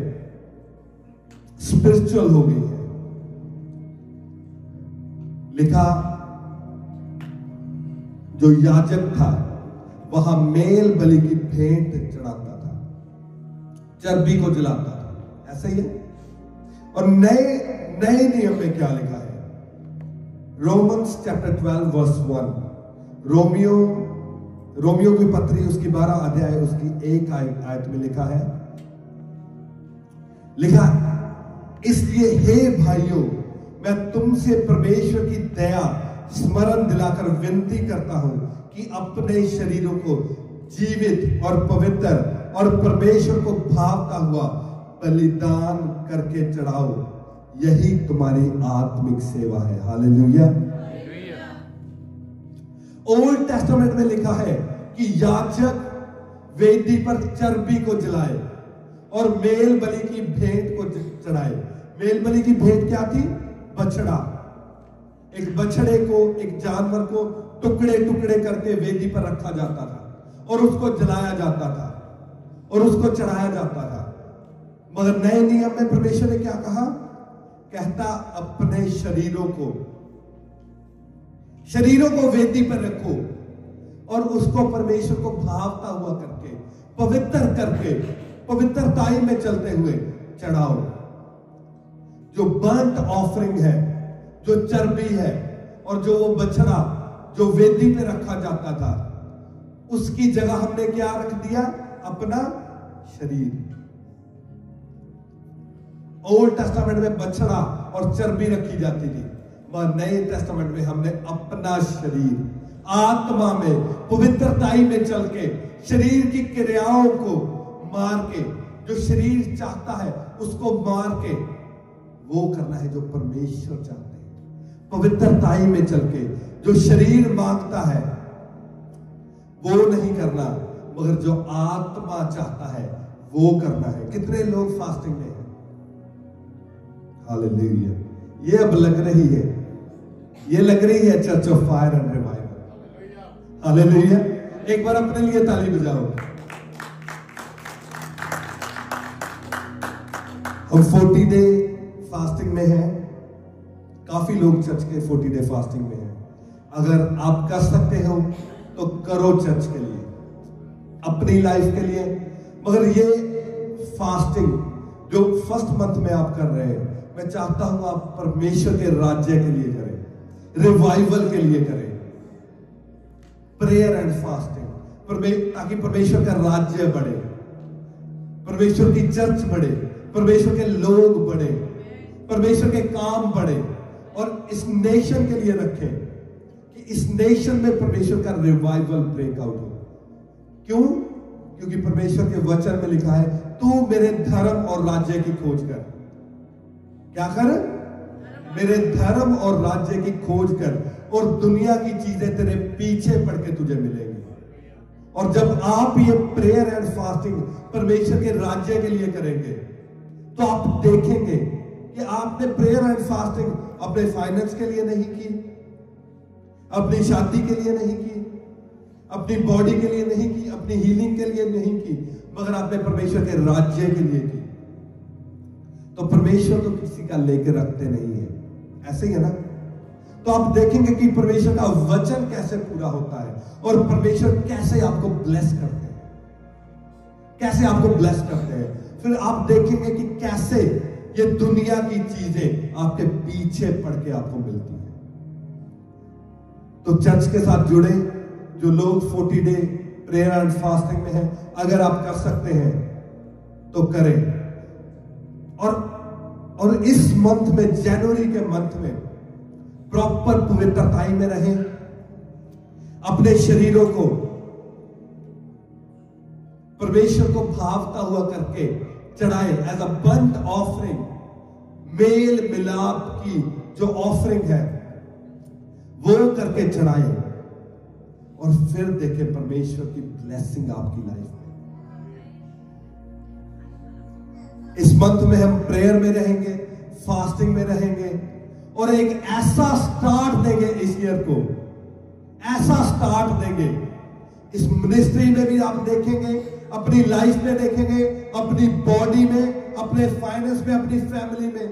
स्पिरिचुअल हो गई है। लिखा, जो याजक था वहां मेल बलि की भेंट चढ़ाता था, चर्बी को जलाता था। ऐसा ही है। और नए नियम में क्या लिखा है? रोमन्स चैप्टर 12 वर्स 1, रोमियो की पत्री उसकी 12 अध्याय उसकी 1 आयत में लिखा है, इसलिए हे भाइयों, मैं तुमसे परमेश्वर की दया स्मरण दिलाकर विनती करता हूं कि अपने शरीरों को जीवित और पवित्र और परमेश्वर को भावता हुआ बलिदान करके चढ़ाओ, यही तुम्हारी आत्मिक सेवा है। हालेलुया। ओल्ड टेस्टामेंट में लिखा है कि याजक वेदी पर चर्बी को जलाए और मेल बलि की भेंट को चढ़ाए। मेल बलि की भेंट क्या थी? बछड़ा। एक बछड़े को, एक जानवर को टुकड़े टुकड़े करके वेदी पर रखा जाता था, और उसको जलाया जाता था और उसको चढ़ाया जाता था। मगर नए नियम में परमेश्वर ने क्या कहा? कहता अपने शरीरों को वेदी पर रखो और उसको परमेश्वर को भावता हुआ करके, पवित्र करके, पवित्रताई में चलते हुए चढ़ाओ। जो बर्न्ट ऑफरिंग है, जो चर्बी है और जो वो बछड़ा जो वेदी पे रखा जाता था, उसकी जगह हमने क्या रख दिया? अपना शरीर। ओल्ड टेस्टामेंट में बछड़ा और चर्बी रखी जाती थी, मगर नए टेस्टामेंट में हमने अपना शरीर आत्मा में, पवित्रताई में चल के, शरीर की क्रियाओं को मार के, जो शरीर चाहता है उसको मार के वो करना है जो परमेश्वर चाहते हैं। पवित्रताई में चल के जो शरीर मांगता है वो नहीं करना, मगर जो आत्मा चाहता है वो करना है। कितने लोग फास्टिंग में हैं? हालेलुया। ये अब लग रही है, ये लग रही है church of fire and revival. Hallelujah. एक बार अपने लिए ताली बजाओ। हम 40 डे फास्टिंग में हैं। काफी लोग चर्च के 40 डे फास्टिंग में हैं। अगर आप कर सकते हो तो करो चर्च के लिए, अपनी लाइफ के लिए। मगर ये फास्टिंग जो फर्स्ट मंथ में आप कर रहे हैं, मैं चाहता हूं आप परमेश्वर के राज्य के लिए करें, रिवाइवल के लिए करें, प्रेयर एंड फास्टिंग, ताकि परमेश्वर का राज्य बढ़े, परमेश्वर की चर्च बढ़े, परमेश्वर के लोग बढ़े, परमेश्वर के काम बढ़े। और इस नेशन के लिए रखें कि इस नेशन में परमेश्वर का रिवाइवल ब्रेकआउट हो। क्यों? क्योंकि परमेश्वर के वचन में लिखा है, तू मेरे धर्म और राज्य की खोज कर। क्या कर? मेरे धर्म और राज्य की खोज कर, और दुनिया की चीजें तेरे पीछे पड़ के तुझे मिलेंगी। और जब आप ये प्रेयर एंड फास्टिंग परमेश्वर के राज्य के लिए करेंगे, तो आप देखेंगे कि आपने प्रेयर एंड फास्टिंग अपने फाइनेंस के लिए नहीं की, अपनी शादी के लिए नहीं की, अपनी बॉडी के लिए नहीं की, अपनी हीलिंग के लिए नहीं की, मगर आपने परमेश्वर के राज्य के लिए की। तो परमेश्वर तो किसी का लेके रखते नहीं है, ऐसे ही है ना? तो आप देखेंगे कि परमेश्वर का वचन कैसे पूरा होता है और परमेश्वर कैसे आपको ब्लेस करते हैं, कैसे आपको ब्लेस करते हैं। फिर आप देखेंगे कि कैसे ये दुनिया की चीजें आपके पीछे पड़ के आपको मिलती हैं। तो चर्च के साथ जुड़े, जो लोग 40 डे प्रेयर एंड फास्टिंग में हैं, अगर आप कर सकते हैं तो करें। और इस मंथ में, जनवरी के मंथ में, प्रॉपर पवित्रताई में रहें, अपने शरीरों को परमेश्वर को भावता हुआ करके चढ़ाए एज अ बर्न्ट ऑफरिंग। मेल मिलाप की जो ऑफरिंग है वो करके चढ़ाए, और फिर देखें परमेश्वर की ब्लेसिंग आपकी लाइफ में। इस मंथ में हम प्रेयर में रहेंगे, फास्टिंग में रहेंगे, और एक ऐसा स्टार्ट देंगे इस ईयर को, ऐसा स्टार्ट देंगे। इस मिनिस्ट्री में भी आप देखेंगे, अपनी लाइफ में देखेंगे, अपनी बॉडी में, अपने फाइनेंस में, अपनी फैमिली में,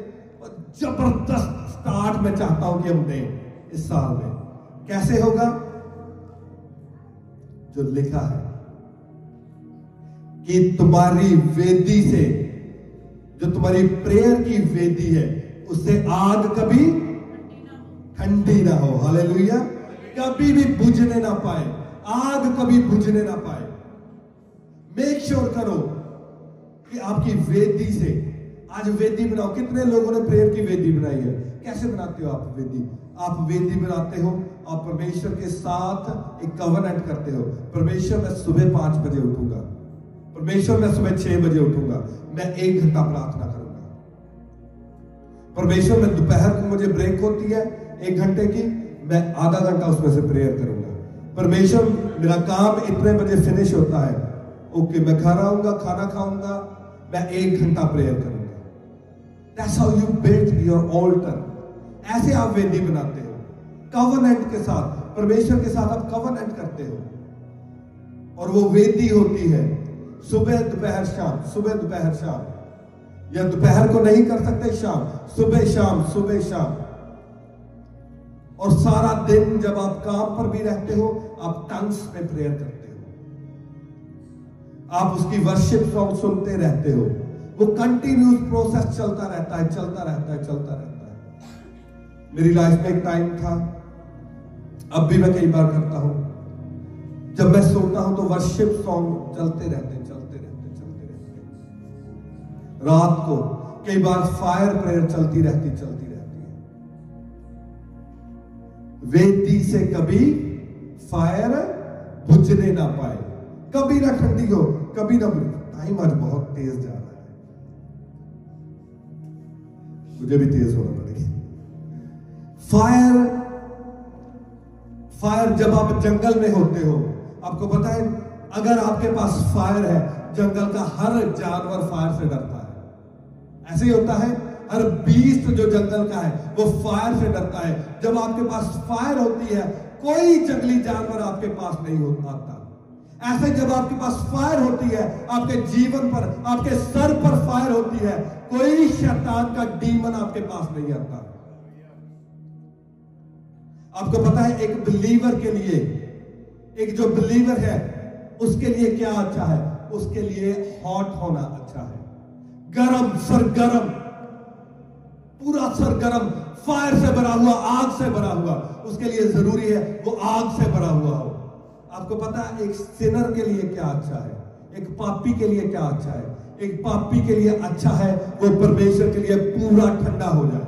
जबरदस्त स्टार्ट मैं चाहता हूं कि हम दें इस साल में। कैसे होगा? जो लिखा है कि तुम्हारी वेदी से, जो तुम्हारी प्रेयर की वेदी है, उससे आग कभी ठंडी ना हो। हालेलुया। कभी भी बुझने ना पाए, आग कभी बुझने ना पाए। मेक श्योर करो कि आपकी वेदी से, आज वेदी बनाओ। कितने लोगों ने प्रेयर की वेदी बनाई है? कैसे बनाते हो आप वेदी? आप वेदी बनाते हो, आप परमेश्वर के साथ एक कवनेंट करते हो। परमेश्वर, मैं सुबह 5 बजे उठूंगा, परमेश्वर मैं सुबह 6 बजे उठूंगा, मैं 1 घंटा प्रार्थना करूंगा। परमेश्वर, मैं दोपहर को मुझे ब्रेक होती है 1 घंटे की, मैं आधा घंटा उसमें से प्रेयर करूंगा। परमेश्वर, मेरा काम इतने बजे फिनिश होता है, ओके, मैं घर आऊंगा, खाना खाऊंगा, मैं 1 घंटा प्रेयर करूंगा। That's how you build your altar. ऐसे आप वेदी बनाते हो, कवनेंट के साथ, परमेश्वर के साथ आप कवनेंट करते हो। और वो वेदी होती है सुबह दोपहर शाम, सुबह दोपहर शाम, या दोपहर को नहीं कर सकते शाम, सुबह शाम, सुबह शाम। और सारा दिन जब आप काम पर भी रहते हो, आप टंग्स में प्रेयर करते हो, आप उसकी वर्शिप सॉन्ग सुनते रहते हो। वो कंटिन्यूस प्रोसेस चलता रहता है, चलता रहता है, चलता रहता है। मेरी लाइफ में एक टाइम था, अब भी मैं कई बार करता हूं, जब मैं सोता हूं तो वर्शिप सॉन्ग चलते रहते, चलते रहते, चलते रहते। रात को कई बार फायर प्रेयर चलती रहती, चलती रहती है। वेदी से कभी फायर बुझने ना पाए, कभी ना ठंडी हो, कभी ना बुझे। टाइम आज बहुत तेज जा रहा है, मुझे भी तेज होना पड़ेगी। फायर, फायर जब आप जंगल में होते हो, आपको पता है अगर आपके पास फायर है, जंगल का हर जानवर फायर से डरता है। ऐसे ही होता है, हर बीस्ट जो जंगल का है वो फायर से डरता है। जब आपके पास फायर होती है, कोई जंगली जानवर आपके पास नहीं आता। ऐसे जब आपके पास फायर होती है, आपके जीवन पर, आपके सर पर फायर होती है, कोई शैतान का डीमन आपके पास नहीं आता। आपको पता है एक बिलीवर के लिए, एक जो बिलीवर है उसके लिए क्या अच्छा है? उसके लिए हॉट होना अच्छा है, गरम, सरगरम, पूरा सरगरम, फायर से भरा हुआ, आग से भरा हुआ। उसके लिए जरूरी है वो आग से भरा हुआ हो। आपको पता है एक सिनर के लिए क्या अच्छा है, एक पापी के लिए क्या अच्छा है? एक पापी के लिए अच्छा है वो परमेश्वर के लिए पूरा ठंडा हो जाए,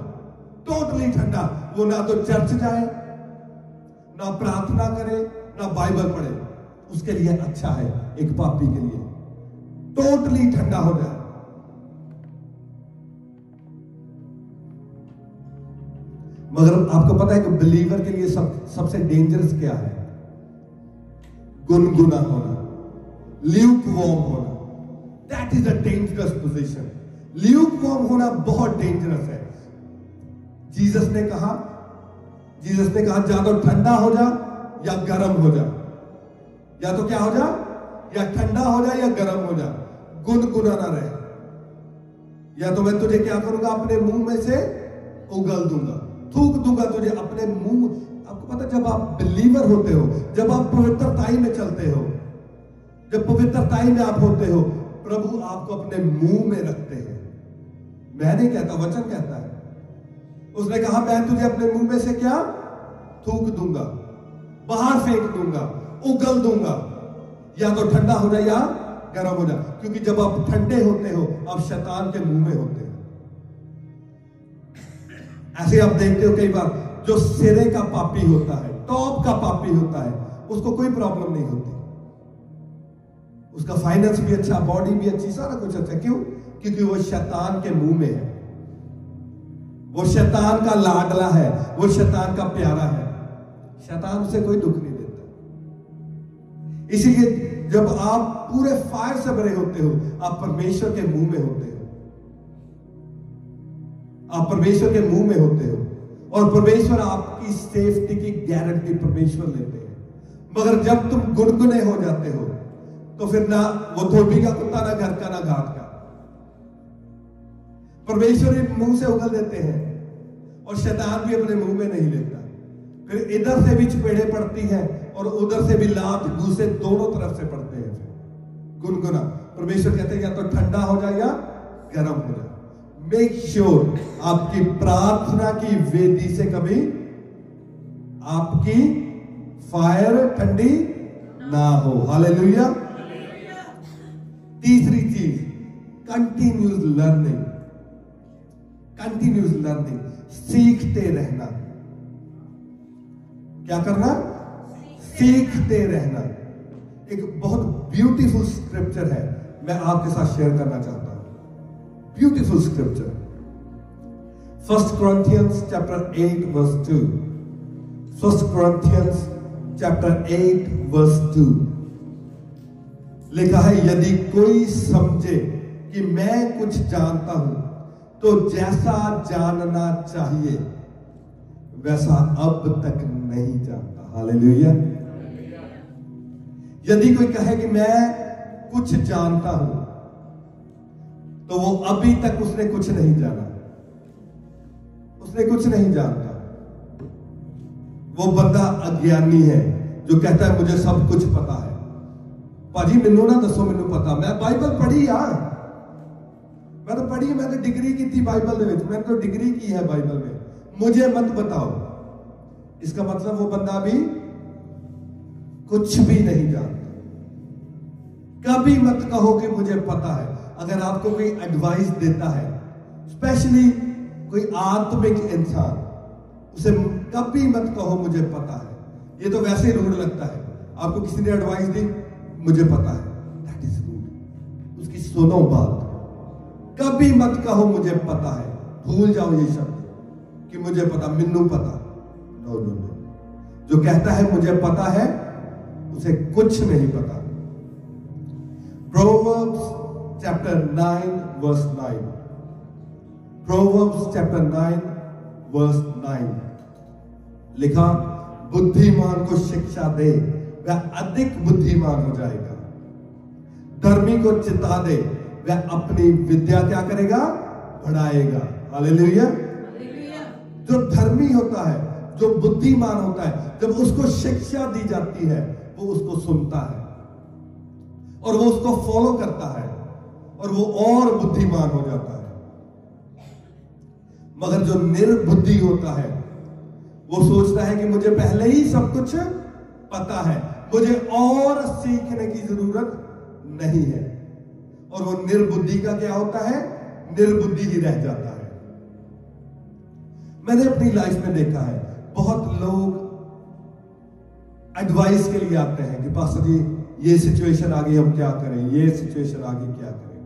टोटली ठंडा। वो ना तो चर्च जाए, ना प्रार्थना करे, ना बाइबल पढ़े। उसके लिए अच्छा है एक पापी के लिए टोटली ठंडा हो जाए। मगर आपको पता है कि बिलीवर के लिए सबसे डेंजरस क्या है? गुनगुना होना, ल्यूक वॉर्म होना। That is a dangerous position. Lukewarm होना बहुत डेंजरस है। जीसस ने कहा या तो ठंडा हो जा या गर्म हो जा, या तो क्या हो जा, या ठंडा हो जा या गर्म हो जा, गुनगुना ना रहे। या तो मैं तुझे क्या करूंगा, अपने मुंह में से उगल दूंगा, थूक दूंगा तुझे अपने मुंह। आपको पता, जब आप बिलीवर होते हो, जब आप पवित्रताई में चलते हो, जब पवित्रताई में आप होते हो, प्रभु आपको अपने मुंह में रखते हैं। मैं नहीं कहता, वचन कहता है। उसने कहा मैं तुझे अपने मुंह में से क्या थूक दूंगा, बाहर फेंक दूंगा, उगल दूंगा। या तो ठंडा हो जाए या गर्म हो जाए। क्योंकि जब आप ठंडे होते हो, आप शैतान के मुंह में होते हो। ऐसे आप देखते हो कई बार जो सिरे का पापी होता है, टॉप का पापी होता है, उसको कोई प्रॉब्लम नहीं होती। उसका फाइनेंस भी अच्छा, बॉडी भी अच्छी, सारा कुछ अच्छा। क्यों? क्योंकि वो शैतान के मुंह में है, वो शैतान का लाडला है, वो शैतान का प्यारा है। शैतान उसे कोई दुख नहीं देता। इसीलिए जब आप पूरे फायर से भरे होते हो, आप परमेश्वर के मुंह में होते हो, आप परमेश्वर के मुंह में होते हो। और परमेश्वर आपकी सेफ्टी की गारंटी परमेश्वर लेते हैं। मगर जब तुम गुनगुने हो जाते हो, तो फिर ना वो धोबी का कुत्ता, ना घर का, ना घाट का। परमेश्वर ही मुंह से उगल देते हैं और शैतान भी अपने मुंह में नहीं लेता। फिर इधर से भी चपेड़े पड़ती हैं और उधर से भी लात घूसे दोनों तरफ से पड़ते हैं। फिर गुनगुना, परमेश्वर कहते हैं या तो ठंडा हो जाए या गर्म हो जाए। मेक श्योर आपकी प्रार्थना की वेदी से कभी आपकी फायर ठंडी ना हो। हालेलुया। तीसरी चीज, कंटिन्यूस लर्निंग। कंटिन्यूस लर्निंग, सीखते रहना। क्या करना? सीखते रहना। एक बहुत ब्यूटीफुल स्क्रिप्चर है, मैं आपके साथ शेयर करना चाहता हूं। Beautiful scripture, 1 Corinthians chapter 8 verse 2। 1 Corinthians chapter 8 verse 2 लिखा है, यदि कोई समझे कि मैं कुछ जानता हूं, तो जैसा जानना चाहिए वैसा अब तक नहीं जानता। हालेलुया। यदि कोई कहे कि मैं कुछ जानता हूं, तो वो अभी तक उसने कुछ नहीं जाना, उसने कुछ नहीं जानता। वो बंदा अज्ञानी है जो कहता है मुझे सब कुछ पता है। भाजी मैनू ना दसो, मैनू पता, मैं बाइबल पढ़ी यार, मैं तो पढ़ी, मैंने डिग्री की थी बाइबल में, मैंने तो डिग्री की है बाइबल में, मुझे मत बताओ। इसका मतलब वो बंदा भी कुछ भी नहीं जानता। कभी मत कहो कि मुझे पता है। अगर आपको कोई एडवाइस देता है, स्पेशली कोई आत्मिक इंसान, उसे कभी मत कहो मुझे पता है। ये तो वैसे ही रूड लगता है। आपको किसी ने एडवाइस दी, मुझे पता है, दैट इज रूड। उसकी सुनो बात। कभी मत कहो मुझे पता है, भूल जाओ ये शब्द कि मुझे पता, मिन्नू पता। नो नो नो, जो कहता है मुझे पता है उसे कुछ नहीं पता। Proverbs chapter 9 verse 9. Proverbs chapter 9 verse 9 लिखा, बुद्धिमान को शिक्षा दे वह अधिक बुद्धिमान हो जाएगा, धर्मी को चिता दे वह अपनी विद्या क्या करेगा, बढ़ाएगा। हालेलुया। जो धर्मी होता है, जो बुद्धिमान होता है, जब उसको शिक्षा दी जाती है वो उसको सुनता है और वो उसको फॉलो करता है और वो और बुद्धिमान हो जाता है। मगर जो निर्बुद्धि होता है वो सोचता है कि मुझे पहले ही सब कुछ पता है, मुझे और सीखने की जरूरत नहीं है, और वो निर्बुद्धि का क्या होता है, निर्बुद्धि ही रह जाता है। मैंने अपनी लाइफ में देखा है, बहुत लोग एडवाइस के लिए आते हैं कि पास्टर जी ये सिचुएशन आ गई, हम क्या करें, ये सिचुएशन आ गई, क्या करें।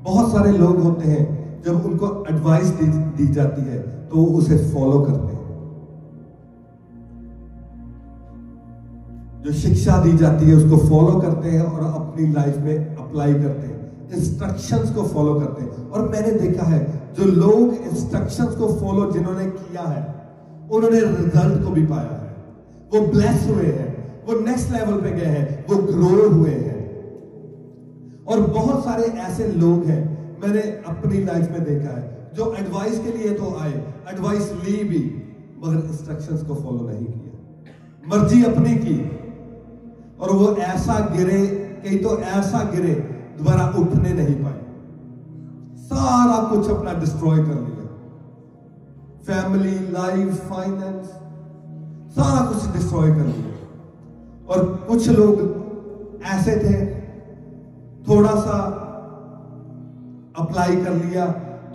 बहुत सारे लोग होते हैं जब उनको एडवाइस दी जाती है तो वो उसे फॉलो करते हैं। जो शिक्षा दी जाती है उसको फॉलो करते हैं और अपनी लाइफ में अप्लाई करते हैं, इंस्ट्रक्शंस को फॉलो करते हैं। और मैंने देखा है जो लोग इंस्ट्रक्शंस को फॉलो जिन्होंने किया है, उन्होंने रिजल्ट को भी पाया है, वो ब्लेस हुए हैं, वो नेक्स्ट लेवल पे गए हैं, वो ग्रो हुए हैं। और बहुत सारे ऐसे लोग हैं मैंने अपनी लाइफ में देखा है जो एडवाइस के लिए तो आए, एडवाइस ली भी, मगर इंस्ट्रक्शंस को फॉलो नहीं किया, मर्जी अपनी की, और वो ऐसा गिरे, कहीं तो ऐसा गिरे दोबारा उठने नहीं पाए, सारा कुछ अपना डिस्ट्रॉय कर लिया, फैमिली, लाइफ, फाइनेंस, सारा कुछ डिस्ट्रॉय कर लिया। और कुछ लोग ऐसे थे, थोड़ा सा अप्लाई कर लिया,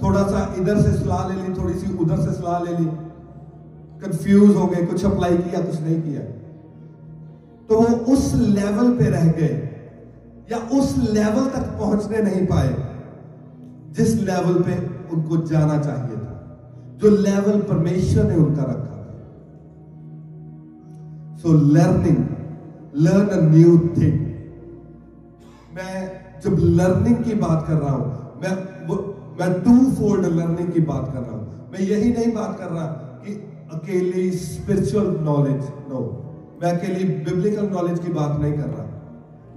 थोड़ा सा इधर से सलाह ले ली, थोड़ी सी उधर से सलाह ले ली, कंफ्यूज हो गए, कुछ अप्लाई किया, कुछ नहीं किया, तो वो उस लेवल पे रह गए या उस लेवल तक पहुंचने नहीं पाए जिस लेवल पे उनको जाना चाहिए था, जो लेवल परमेश्वर ने उनका रखा था। So learn a new thing. मैं जब लर्निंग की बात कर रहा हूं, मैं टू फोल्ड लर्निंग की बात कर रहा हूं। मैं यही नहीं बात कर रहा कि अकेली स्पिरिचुअल नॉलेज, नो, मैं अकेली बिब्लिकल नॉलेज की बात नहीं कर रहा,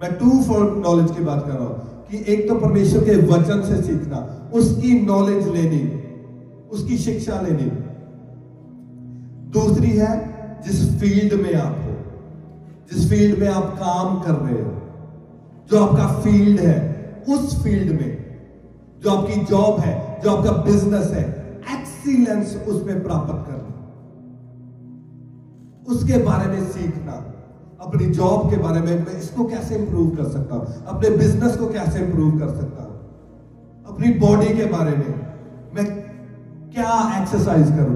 मैं टू फोल्ड नॉलेज की बात कर रहा हूं कि एक तो परमेश्वर के वचन से सीखना, उसकी नॉलेज लेनी, उसकी शिक्षा लेनी। दूसरी है जिस फील्ड में आप हो, जिस फील्ड में आप काम कर रहे हो, जो आपका फील्ड है, उस फील्ड में जो आपकी जॉब है, जो आपका बिजनेस है, एक्सीलेंस उसमें प्राप्त करना, उसके बारे में सीखना, अपनी जॉब के बारे में, मैं इसको कैसे इंप्रूव कर सकता हूं, अपने बिजनेस को कैसे इंप्रूव कर सकता हूं, अपनी बॉडी के बारे में मैं क्या एक्सरसाइज करूं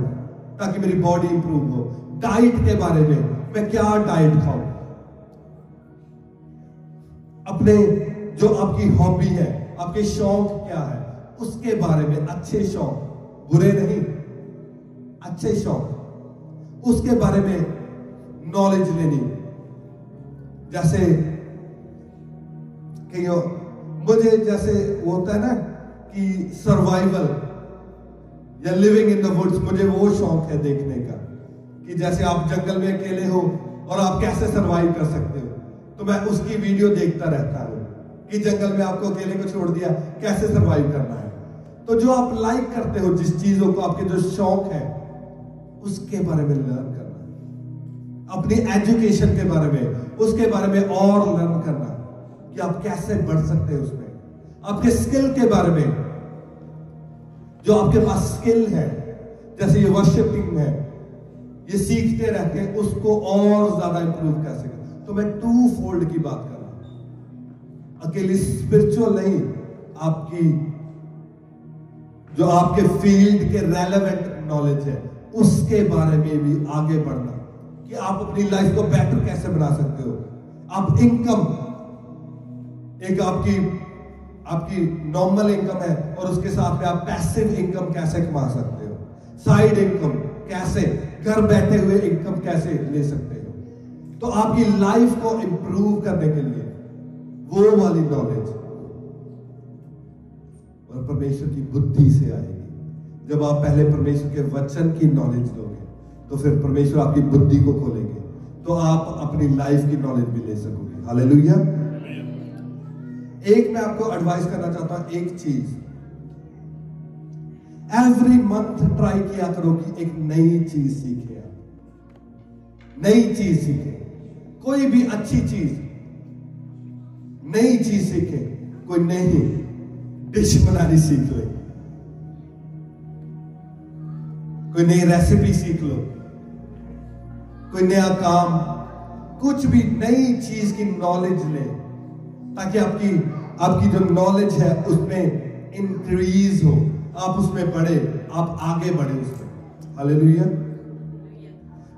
ताकि मेरी बॉडी इंप्रूव हो, डाइट के बारे में मैं क्या डाइट खाऊं, अपने जो आपकी हॉबी है, आपके शौक क्या है, उसके बारे में, अच्छे शौक, बुरे नहीं, अच्छे शौक, उसके बारे में नॉलेज लेनी। जैसे कि मुझे जैसे होता है ना कि सर्वाइवल या लिविंग इन द वुड्स, मुझे वो शौक है देखने का कि जैसे आप जंगल में अकेले हो, और आप कैसे सरवाइव कर सकते हो। तो मैं उसकी वीडियो देखता रहता हूं कि जंगल में आपको अकेले को छोड़ दिया, कैसे सरवाइव करना है। तो जो आप लाइक करते हो, जिस चीजों को, आपके जो शौक है, उसके बारे में लर्न करना, अपनी एजुकेशन के बारे में, उसके बारे में और लर्न करना कि आप कैसे बढ़ सकते हैं उसमें, आपके स्किल के बारे में, जो आपके पास स्किल है, जैसे ये वर्शिपिंग है, ये सीखते रहते हैं, उसको और ज्यादा इंप्रूव कैसे करें। तो मैं 2 फोल्ड की बात कर रहा हूं, अकेली स्पिरिचुअल नहीं, आपकी जो आपके फील्ड के रेलेवेंट नॉलेज है उसके बारे में भी आगे बढ़ना, कि आप अपनी लाइफ को बेटर कैसे बना सकते हो। आप इनकम, एक आपकी नॉर्मल इनकम है और उसके साथ में आप पैसिव इनकम कैसे कमा सकते हो, साइड इनकम कैसे, घर बैठे हुए इनकम कैसे ले सकते हो। तो आपकी लाइफ को इंप्रूव करने के लिए वो वाली नॉलेज और परमेश्वर की बुद्धि से आएगी। जब आप पहले परमेश्वर के वचन की नॉलेज लोगे तो फिर परमेश्वर आपकी बुद्धि को खोलेंगे, तो आप अपनी लाइफ की नॉलेज भी ले सकोगे। हालेलुया। एक मैं आपको एडवाइस करना चाहता हूं, एक चीज, एवरी मंथ ट्राई किया करो कि एक नई चीज सीखे, नई चीज सीखे, कोई भी अच्छी चीज, नई चीज सीखे, कोई नई डिश बनानी सीख ले, कोई नई रेसिपी सीख लो, कोई नया काम, कुछ भी नई चीज की नॉलेज ले, ताकि आपकी जो नॉलेज है उसमें इंक्रीज हो, आप उसमें बढ़े, आप आगे बढ़े उसमें। हालेलुया।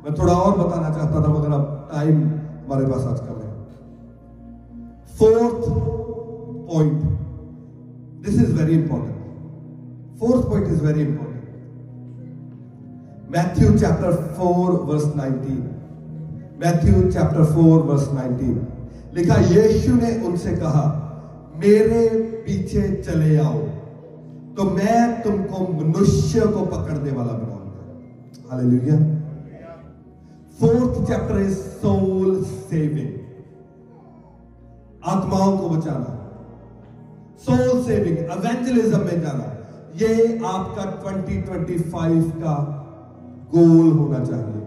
मैं थोड़ा और बताना चाहता था मगर अब टाइम हमारे पास आज कम है। 4th point, this is very important. 4th point is very important. Matthew chapter 4 verse 19, Matthew chapter 4 verse 19 लिखा, यीशु ने उनसे कहा, मेरे पीछे चले आओ तो मैं तुमको मनुष्य को पकड़ने वाला बनाऊंगा। Hallelujah. 4th chapter is soul saving, आत्माओं को बचाना, सोल सेविंग, एवेंजलिज्म में जाना। ये आपका 2025 का गोल होना चाहिए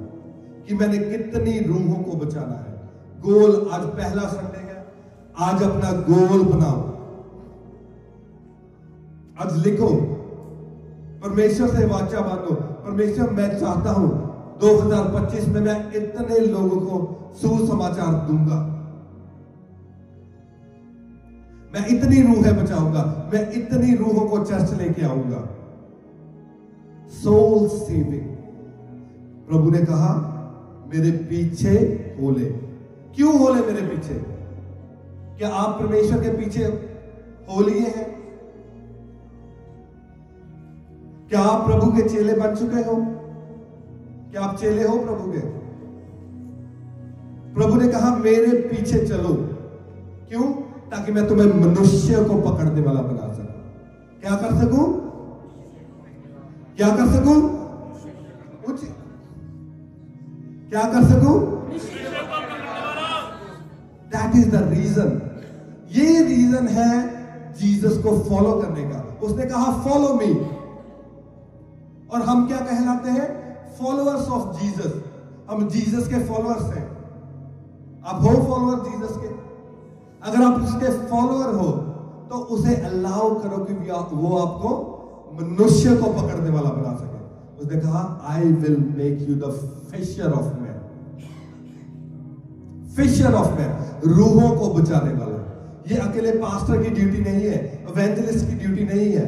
कि मैंने कितनी रूहों को बचाना है। गोल, आज पहला संडे है, आज अपना गोल बनाओ, आज लिखो, परमेश्वर से वाचा बांधो, परमेश्वर मैं चाहता हूं 2025 में मैं इतने लोगों को सुसमाचार दूंगा, मैं इतनी रूहें बचाऊंगा, मैं इतनी रूहों को चर्च लेके आऊंगा। Soul saving. प्रभु ने कहा मेरे पीछे हो ले। क्यों हो ले मेरे पीछे? क्या आप परमेश्वर के पीछे हो लिए हैं? क्या आप प्रभु के चेले बन चुके हो? क्या आप चेले हो प्रभु के? प्रभु ने कहा मेरे पीछे चलो। क्यों? ताकि मैं तुम्हें मनुष्य को पकड़ने वाला बना सकूं। क्या कर सकूं? क्या कर सकूं? कुछ क्या कर सकूं? That is the reason. ये रीजन है जीसस को फॉलो करने का। उसने कहा फॉलो मी, और हम क्या कहलाते हैं? Followers of Jesus. हम जीसस के फॉलोअर्स हैं। आप हो फॉलोअर जीसस के? अगर आप उसके फॉलोअर हो तो उसे अलाउ करो कि वो आपको मनुष्य को पकड़ने वाला बना सके। उसने कहा I will make you the fisher of man. Fisher of man, रूहों को बचाने वाला। ये अकेले पास्टर की ड्यूटी नहीं है, इवेंजलिस्ट की ड्यूटी नहीं है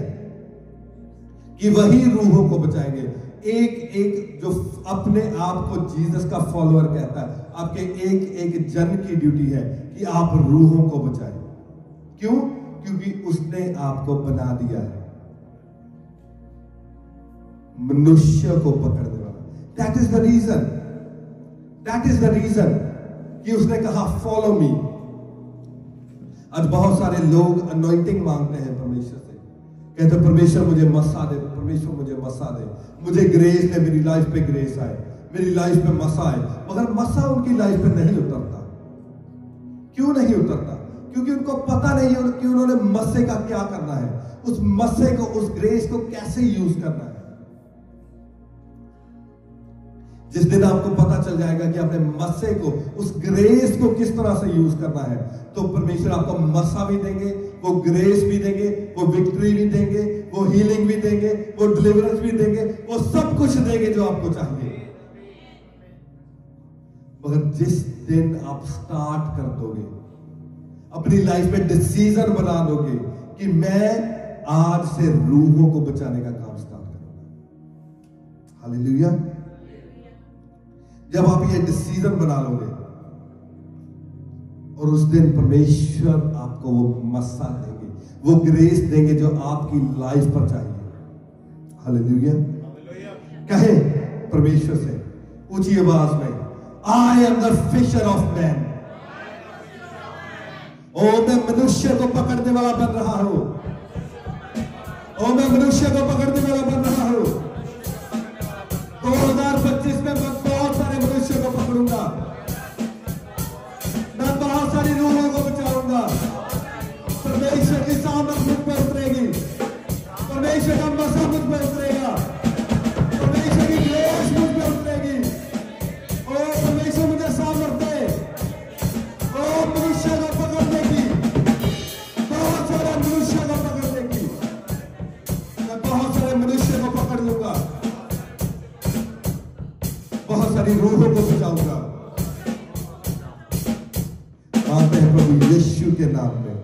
कि वही रूहों को बचाएंगे। एक एक जो अपने आप को जीसस का फॉलोअर कहता है, आपके एक एक जन की ड्यूटी है कि आप रूहों को बचाएं। क्यों? क्योंकि उसने आपको बना दिया है मनुष्य को पकड़ने वाला। That is the reason, that is the reason कि उसने कहा फॉलो मी। आज बहुत सारे लोग अनॉइंटिंग मांगते हैं परमेश्वर से, कहते परमेश्वर मुझे मसा दे, परमेश्वर मुझे मसा दे, मुझे ग्रेस दे, मेरी लाइफ पे ग्रेस आए। मेरी लाइफ में मसा आए, मगर मसा उनकी लाइफ में नहीं उतरता। क्यों नहीं उतरता? क्योंकि उनको पता नहीं है कि उन्होंने मस्से का क्या करना है, उस मस्से को, उस ग्रेस को कैसे यूज करना है। जिस दिन आपको पता चल जाएगा कि आपने मस्से को, उस ग्रेस को किस तरह से यूज करना है, तो परमेश्वर आपको मस्सा भी देंगे, वो ग्रेस भी देंगे, वो विक्ट्री भी देंगे, वो हीलिंग भी देंगे, वो डिलीवरेंस भी देंगे, वो सब कुछ देंगे जो आपको चाहिए। मगर जिस दिन आप स्टार्ट कर दोगे, अपनी लाइफ में डिसीजन बना दोगे कि मैं आज से रूहों को बचाने का काम स्टार्ट करूंगा। हालेलुया। जब आप ये डिसीजन बना लोगे और उस दिन परमेश्वर आपको वो मस्सा देंगे, वो ग्रेस देंगे जो आपकी लाइफ पर चाहिए। हालेलुया। कहे परमेश्वर से ऊंची आवाज में, I am the fisher of man. ओ मैं मनुष्य को पकड़ने वाला बन रहा हूं। ओ मैं मनुष्य को पकड़ने वाला बन रहा हूं। 2025 में मैं बहुत सारे मनुष्य को पकड़ूंगा, मैं बहुत सारी रूहों को बचाऊंगा। परमेश्वर की सामर्थ मुझ पर उतरेगी, परमेश्वर का मसा मुझ पर उतरेगा, परमेश्वर की ग्रेस मुझ पर उतरेगी। ओ परमेश्वर मुझे सामर्थ दे, ओ मनुष्य को पकड़ने की, बहुत सारे मनुष्य को पकड़ने की। मैं बहुत सारे मनुष्य को पकड़ लूंगा, बहुत सारी रूहों को बचाऊंगा। मानते हैं प्रभु यीशु के नाम में।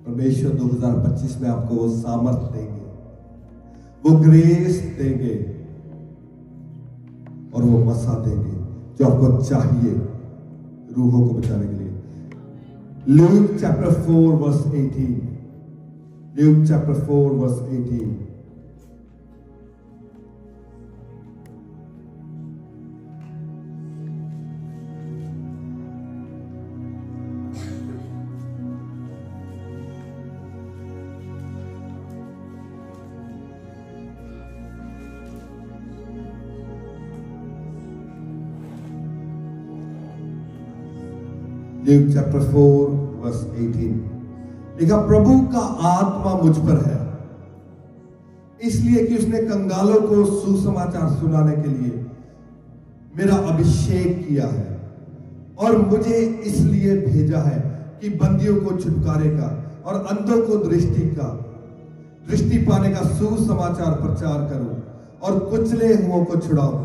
परमेश्वर 2025 में आपको वो सामर्थ देंगे, वो ग्रेस देंगे और वो मसा देंगे जो आपको चाहिए रूहों को बचाने के लिए। Luke chapter 4 verse 18। Luke chapter 4 verse 18। Luke chapter 4 verse 18 लिखा, प्रभु का आत्मा मुझ पर है, इसलिए कि उसने कंगालों को सुसमाचार सुनाने के लिए मेरा अभिषेक किया है, और मुझे इसलिए भेजा है कि बंदियों को छुटकारे का और अंधों को दृष्टि पाने का सुसमाचार प्रचार करूं, और कुचले हुओं को छुड़ाऊं,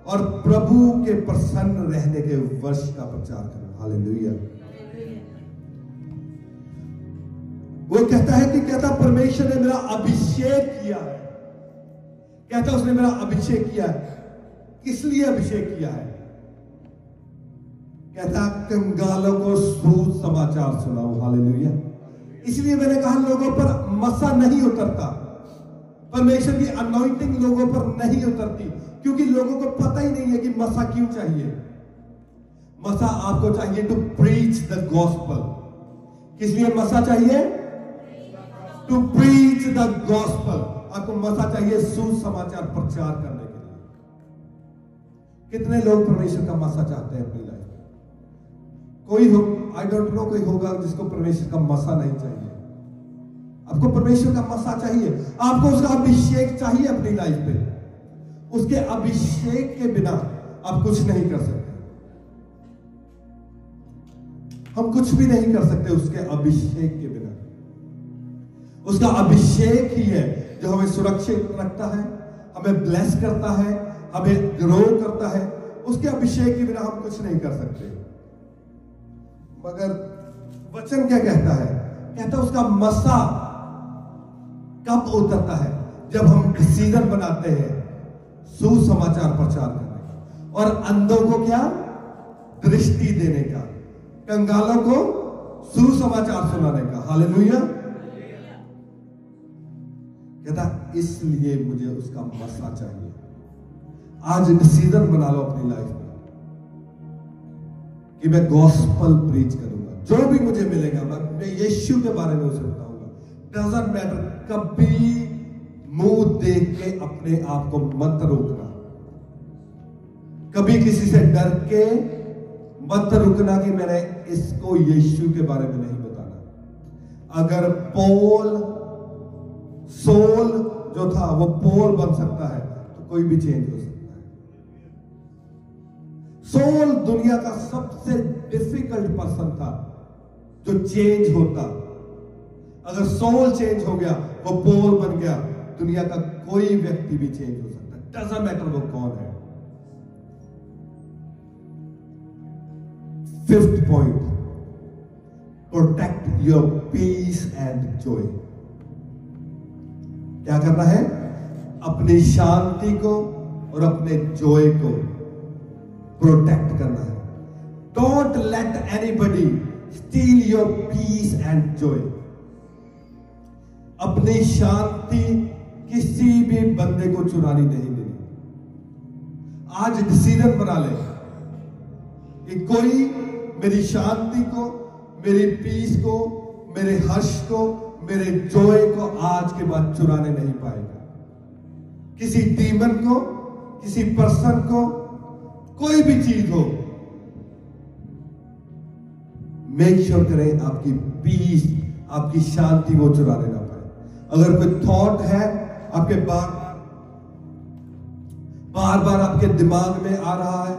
और प्रभु के प्रसन्न रहने के वर्ष का प्रचार करूं। हालेलुया। वो कहता है कि कहता परमेश्वर ने मेरा अभिषेक किया है, कहता उसने मेरा अभिषेक किया है। किस लिए अभिषेक किया है? कहता कंगालों को सुसमाचार सुनाओ। हालेलुया। इसलिए मैंने कहा लोगों पर मसा नहीं उतरता, परमेश्वर की अनॉइंटिंग लोगों पर नहीं उतरती, क्योंकि लोगों को पता ही नहीं है कि मसा क्यों चाहिए। मसा आपको चाहिए टू प्रीच द गॉस्पल। किस लिए मसा चाहिए? To preach the gospel. आपको मसा चाहिए सुसमाचार प्रचार करने के लिए। कितने लोग परमेश्वर का मसा चाहते हैं अपनी लाइफ में? कोई हो, आई डोंट नो, कोई होगा जिसको परमेश्वर का मसा नहीं चाहिए। आपको परमेश्वर का मसा चाहिए, आपको उसका अभिषेक चाहिए अपनी लाइफ पे। उसके अभिषेक के बिना आप कुछ नहीं कर सकते। हम कुछ भी नहीं कर सकते उसके अभिषेक के बिना। उसका अभिषेक ही है जो हमें सुरक्षित रखता है, हमें ब्लेस करता है, हमें ग्रो करता है। उसके अभिषेक के बिना हम कुछ नहीं कर सकते। मगर वचन क्या कहता है? कहता उसका मसा कब उतरता है? जब हम डिसीजन बनाते हैं सुसमाचार प्रचार करने का, और अंधों को क्या? दृष्टि देने का, कंगालों को सुसमाचार सुनाने का। हालेलुया। कहता इसलिए मुझे उसका मसा चाहिए। आज डिसीजन बना लो अपनी लाइफ में कि मैं गॉस्पल प्रीच करूंगा। जो भी मुझे मिलेगा मैं यीशु के बारे में उसे बताऊंगा। डजंट मैटर, कभी मुंह देख के अपने आप को मत रोकना। कभी किसी से डर के मत रुकना कि मैंने इसको यीशु के बारे में नहीं बताना। अगर सोल जो था वो पोल बन सकता है तो कोई भी चेंज हो सकता है। सोल दुनिया का सबसे डिफिकल्ट पर्सन था जो चेंज होता। अगर सोल चेंज हो गया, वो पोल बन गया, दुनिया का कोई व्यक्ति भी चेंज हो सकता है। डजंट मैटर वो कौन है। Fifth point, protect your peace and joy. क्या करना है? अपनी शांति को और अपने जॉय को प्रोटेक्ट करना है। Don't let anybody steal your peace and joy. अपनी शांति किसी भी बंदे को चुरानी नहीं देनी। आज डिसीजन बना ले कि कोई मेरी शांति को, मेरी पीस को, मेरे हर्ष को, मेरे जॉय को आज के बाद चुराने नहीं पाएगा। किसी डीमन को, किसी पर्सन को, कोई भी चीज हो, मेक श्योर करें आपकी पीस, आपकी शांति वो चुराने ना पाए। अगर कोई थॉट है आपके बार बार आपके दिमाग में आ रहा है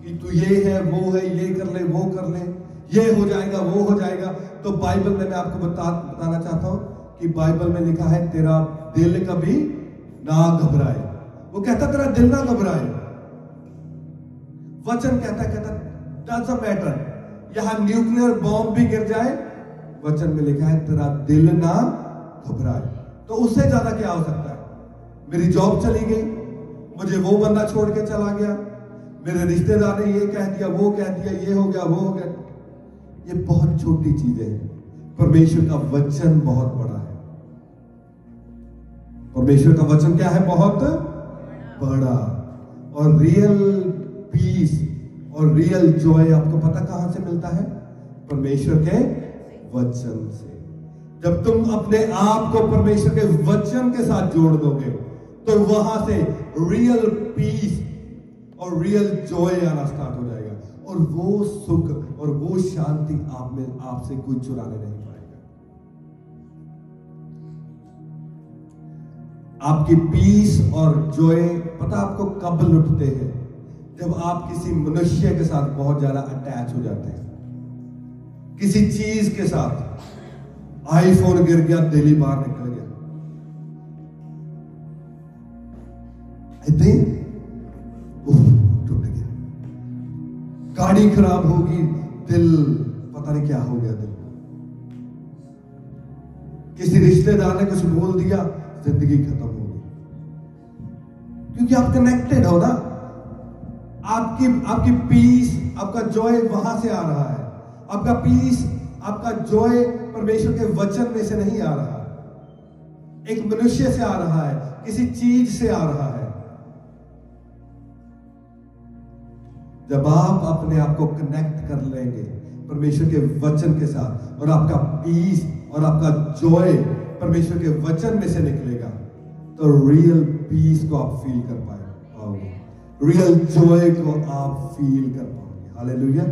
कि तू ये है, वो है, ये कर ले, वो कर ले, ये हो जाएगा, वो हो जाएगा, तो बाइबल में मैं आपको बताना चाहता हूं कि बाइबल में लिखा है तेरा दिल कभी ना घबराए। वो कहता तेरा दिल ना घबराए। वचन कहता डजंट मैटर, यहां न्यूक्लियर बॉम्ब भी गिर जाए, वचन में लिखा है तेरा दिल ना घबराए। तो उससे ज्यादा क्या हो सकता है? मेरी जॉब चली गई, मुझे वो बंदा छोड़ के चला गया, मेरे रिश्तेदार ने ये कह दिया, वो कह दिया, ये हो गया, वो हो गया। ये बहुत छोटी चीजें हैं। परमेश्वर का वचन बहुत बड़ा है। परमेश्वर का वचन क्या है? बहुत बड़ा। और रियल पीस और रियल जॉय आपको पता कहां से मिलता है? परमेश्वर के वचन से। जब तुम अपने आप को परमेश्वर के वचन के साथ जोड़ दोगे तो वहां से रियल पीस और रियल जॉय आना स्टार्ट हो जाएगा। और वो सुख और वो शांति आप में, आपसे कोई चुराने नहीं पाएगा। आपकी पीस और जॉय पता आपको कब लुटते हैं? जब आप किसी मनुष्य के साथ बहुत ज्यादा अटैच हो जाते हैं। किसी चीज के साथ, आईफोन गिर गया, दिल ही बाहर निकल गया, टूट गया। गाड़ी खराब होगी, दिल पता नहीं क्या हो गया दिल। किसी रिश्तेदार ने कुछ बोल दिया, जिंदगी खत्म हो गई। क्योंकि आप कनेक्टेड हो ना। आपकी पीस, आपका जॉय वहां से आ रहा है। आपका पीस, आपका जॉय परमेश्वर के वचन में से नहीं आ रहा, एक मनुष्य से आ रहा है, किसी चीज से आ रहा है। जब आप अपने आप को कनेक्ट कर लेंगे परमेश्वर के वचन के साथ, और आपका पीस और आपका जॉय परमेश्वर के वचन में से निकलेगा, तो रियल पीस को आप फील कर पाओगे, रियल जॉय को आप फील कर पाओगे। हालेलुया।